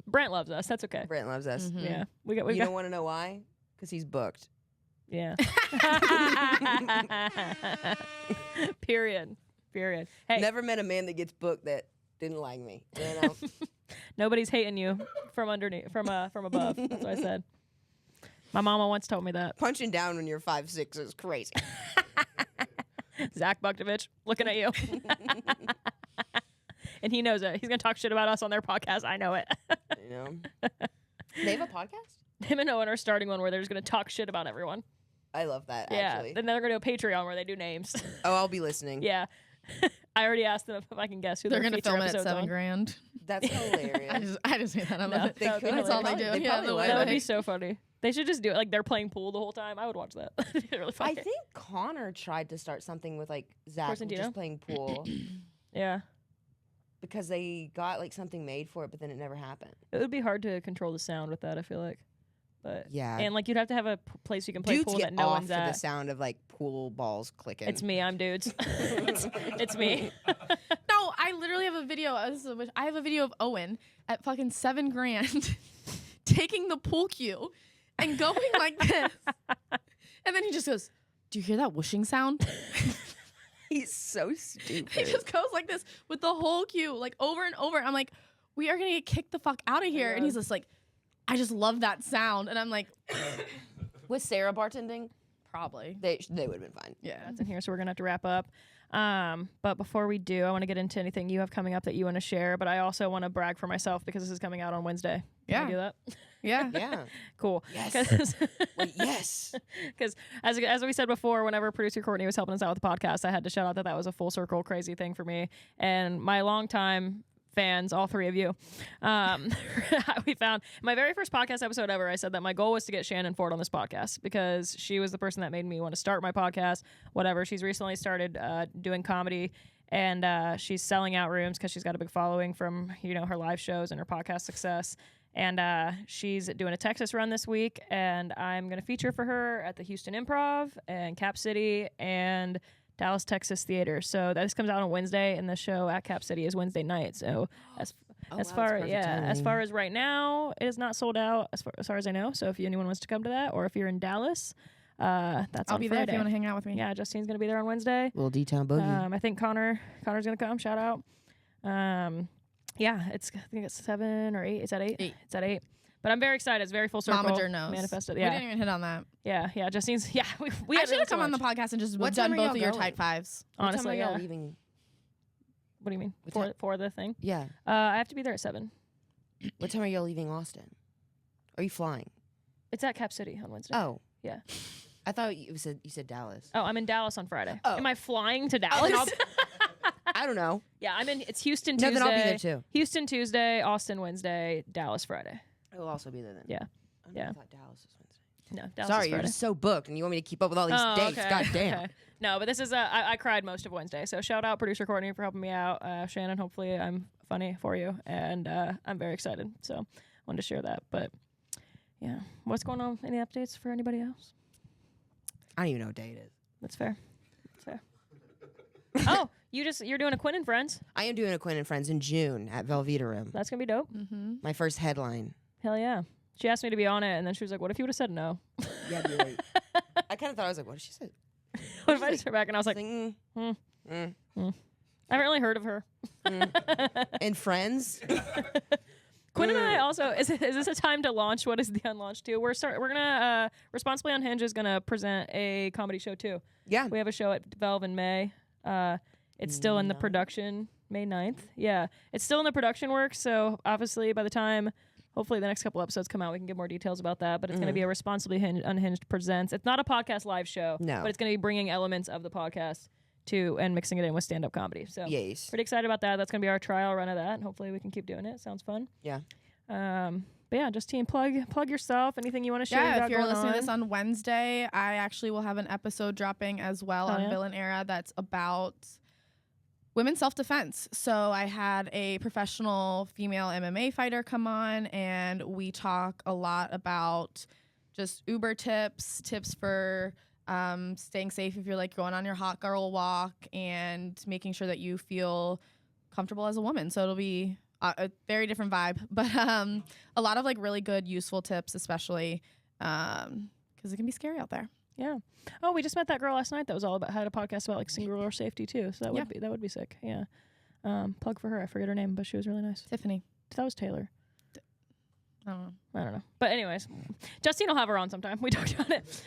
A: Brent loves us. That's okay.
B: Brent loves us.
C: Mhm.
A: Yeah. We
B: You
A: got
B: don't want to know why? Because he's booked.
A: yeah. Period. Hey,
B: Never met a man that gets booked that didn't like me. You know?
A: nobody's hating you from underneath, from above. That's what I said. My mama once told me that.
B: Punching down when you're 5'6" is crazy.
A: Zach Buktovich, looking at you. And he knows it. He's gonna talk shit about us on their podcast. I know it.
B: You know? They have a podcast?
A: Him and Owen are starting one where they're just gonna talk shit about everyone.
B: I love that,
A: Yeah.
B: actually.
A: Then they're gonna do a Patreon where they do names.
B: Oh, I'll be listening.
A: Yeah. I already asked them if I can guess who
C: They're
A: their
C: gonna
A: feature
C: film it at
A: episode's on.
C: $7,000.
B: That's hilarious.
C: I just made that up.
A: No,
B: They
A: that would be
B: could.
C: That's all they
A: hilarious.
C: do.
B: They
C: Yeah,
B: probably
C: the
B: would.
C: way
A: That would
C: they-
A: be so funny. They should just do it like they're playing pool the whole time. I would watch that. It'd be really funny.
B: I think Connor tried to start something with like Zach
A: Porcentino?
B: just playing pool
A: Yeah.
B: because they got like something made for it, but then it never happened.
A: It would be hard to control the sound with that, I feel like. But
B: Yeah.
A: and like you'd have to have a place you can play
B: Dudes
A: pool
B: get
A: that no
B: off
A: one's
B: to the
A: at.
B: sound of like pool balls clicking.
A: It's me, I'm dudes. it's me.
C: No, I literally have a video. I have a video of Owen at fucking $7,000 taking the pool cue and going like this. And then he just goes, "Do you hear that whooshing sound?"
B: He's so
C: He
B: stupid.
C: just goes like this with the whole cue, like over and over. I'm like, "We are going to get kicked the fuck out of here." And he's just like, "I just love that sound." And I'm like,
B: Was Sarah bartending?
C: probably.
B: They would have been fine.
C: Yeah.
A: That's in here, so we're gonna have to wrap up. But before we do, I want to get into anything you have coming up that you want to share. But I also want to brag for myself because this is coming out on Wednesday. Can I
C: Yeah.
A: do that?
C: Yeah.
B: Yeah.
A: Cool.
B: Yes. Wait, yes.
A: Because as we said before, whenever producer Courtney was helping us out with the podcast, I had to shout out that was a full circle crazy thing for me and my longtime fans, all three of you. We found my very first podcast episode ever. I said that my goal was to get Shannon Ford on this podcast because she was the person that made me want to start my podcast. Whatever. She's recently started doing comedy. And she's selling out rooms because she's got a big following from her live shows and her podcast success. And she's doing a Texas run this week, and I'm going to feature for her at the Houston Improv and Cap City and Dallas, Texas Theater. So this comes out on Wednesday, and the show at Cap City is Wednesday night. So as far as right now, it is not sold out as far as I know. So if anyone wants to come to that, or if you're in Dallas, that's
C: I'll
A: on
C: be
A: Friday.
C: there if you want to hang out with me.
A: Yeah, Justine's going to be there on Wednesday.
B: Little D-Town boogie.
A: I think Connor's gonna come. Shout out. Yeah, I think it's 7 or 8. It's at 8. It's at 8. But I'm very excited. It's very full circle.
C: Momager knows.
A: Manifested.
C: We
A: Yeah.
C: didn't even hit on that.
A: Yeah. Justine's. Yeah. We
C: I
A: had
C: should have
A: so
C: come on the
A: much.
C: podcast and just
B: What
C: done
B: time are
C: both
B: y'all
C: of your
B: going?
C: type fives.
B: What time
A: Honestly,
B: are y'all
A: yeah.
B: leaving?
A: What do you mean?
B: What
A: For the thing?
B: Yeah.
A: I have to be there at 7.
B: What time are y'all leaving Austin? Are you flying?
A: It's at Cap City on Wednesday.
B: Oh.
A: Yeah.
B: I thought you said Dallas.
A: Oh, I'm in Dallas on Friday.
B: Oh.
A: Am I flying to
B: Oh,
A: Dallas?
B: then I don't know.
A: Yeah, it's Houston
B: No,
A: Tuesday.
B: then I'll be there too.
A: Houston Tuesday, Austin Wednesday, Dallas Friday.
B: I will also be there then.
A: Yeah.
B: I
A: Yeah.
B: thought Dallas was Wednesday.
A: No, Dallas
B: Sorry,
A: is
B: you're
A: Friday.
B: just so booked, and you want me to keep up with all these dates.
A: Okay.
B: God damn.
A: Okay. No, but this is I cried most of Wednesday. So shout out producer Courtney for helping me out. Shannon, hopefully I'm funny for you, and I'm very excited. So wanted to share that. But yeah, what's going on? Any updates for anybody else?
B: I don't even know what day it is.
A: That's fair. That's fair. Oh, you're doing a Quinn and Friends.
B: I am doing a Quinn and Friends in June at Velveeta Room.
A: That's gonna be dope.
C: Mm-hmm.
B: My first headline.
A: Hell yeah. She asked me to be on it, and then she was like, "What if you would have said no?
B: Yeah, be like, I kind of thought I was like, what did she say?
A: What if I just went back and I was like,
B: I
A: I haven't really heard of her."
B: And Friends.
A: Quinn and I also is this a time to launch What Is the Unlaunched too? We're gonna Responsibly Unhinged is gonna present a comedy show too.
B: Yeah.
A: We have a show at Velv in May. It's still in the production, May 9th. Yeah, it's still in the production work. So obviously by the time hopefully the next couple episodes come out, we can get more details about that. But it's gonna be a Responsibly Unhinged presents. It's not a podcast live show.
B: No.
A: But it's gonna be bringing elements of the podcast and mixing it in with stand-up comedy. So
B: Yes.
A: pretty excited about that. That's going to be our trial run of that. And hopefully we can keep doing it. Sounds fun.
B: Yeah.
A: But yeah, Justine, plug yourself. Anything you want to share?
C: Yeah,
A: you
C: if you're
A: going
C: listening
A: on?
C: to this on Wednesday, I actually will have an episode dropping as well on Villain Era that's about women's self-defense. So I had a professional female MMA fighter come on, and we talk a lot about just Uber tips for staying safe if you're like going on your hot girl walk, and making sure that you feel comfortable as a woman. So it'll be a very different vibe, but a lot of like really good, useful tips, especially because it can be scary out there.
A: Yeah. Oh, we just met that girl last night that was all about had a podcast about like singular safety too. So that would be sick. Yeah. Plug for her. I forget her name, but she was really nice.
C: Tiffany.
A: That was Taylor.
C: I don't know.
A: But anyways, Justine will have her on sometime. We talked about it.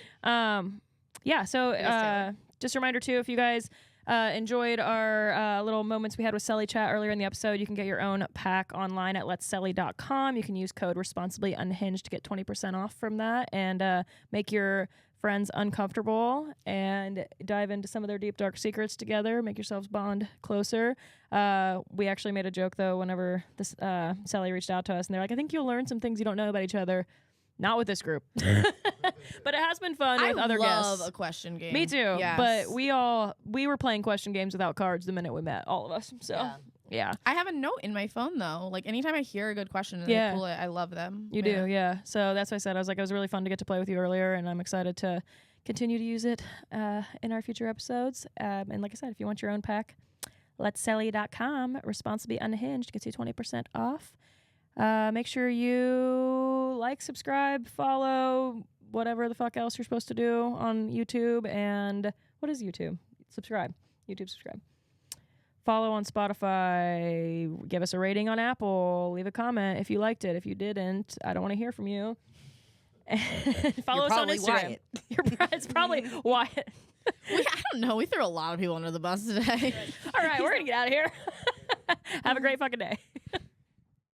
A: Yeah. So just a reminder too, if you guys enjoyed our little moments we had with Selly Chat earlier in the episode, you can get your own pack online at letsselly.com. You can use code Responsibly Unhinged to get 20% off from that and make your friends uncomfortable and dive into some of their deep, dark secrets together. Make yourselves bond closer. We actually made a joke, though, whenever this Sally reached out to us, and they're like, I think you'll learn some things you don't know about each other. Not with this group. But it has been fun with other guests.
C: I love a question game.
A: Me too.
C: Yes.
A: But we were playing question games without cards the minute we met, all of us. So, yeah.
C: I have a note in my phone, though. Like, anytime I hear a good question and I pull it, I love them.
A: You do, yeah. So that's why I said, I was like, it was really fun to get to play with you earlier, and I'm excited to continue to use it in our future episodes. And like I said, if you want your own pack, letsselly.com, Responsibly Unhinged, gets you 20% off. Make sure you like, subscribe, follow, whatever the fuck else you're supposed to do on YouTube. And what is YouTube? Subscribe. YouTube subscribe. Follow on Spotify. Give us a rating on Apple. Leave a comment if you liked it. If you didn't, I don't want to hear from you. Follow us on Instagram. It's probably Wyatt.
C: I don't know. We threw a lot of people under the bus today.
A: All right, we're going to get out of here. Have a great fucking day.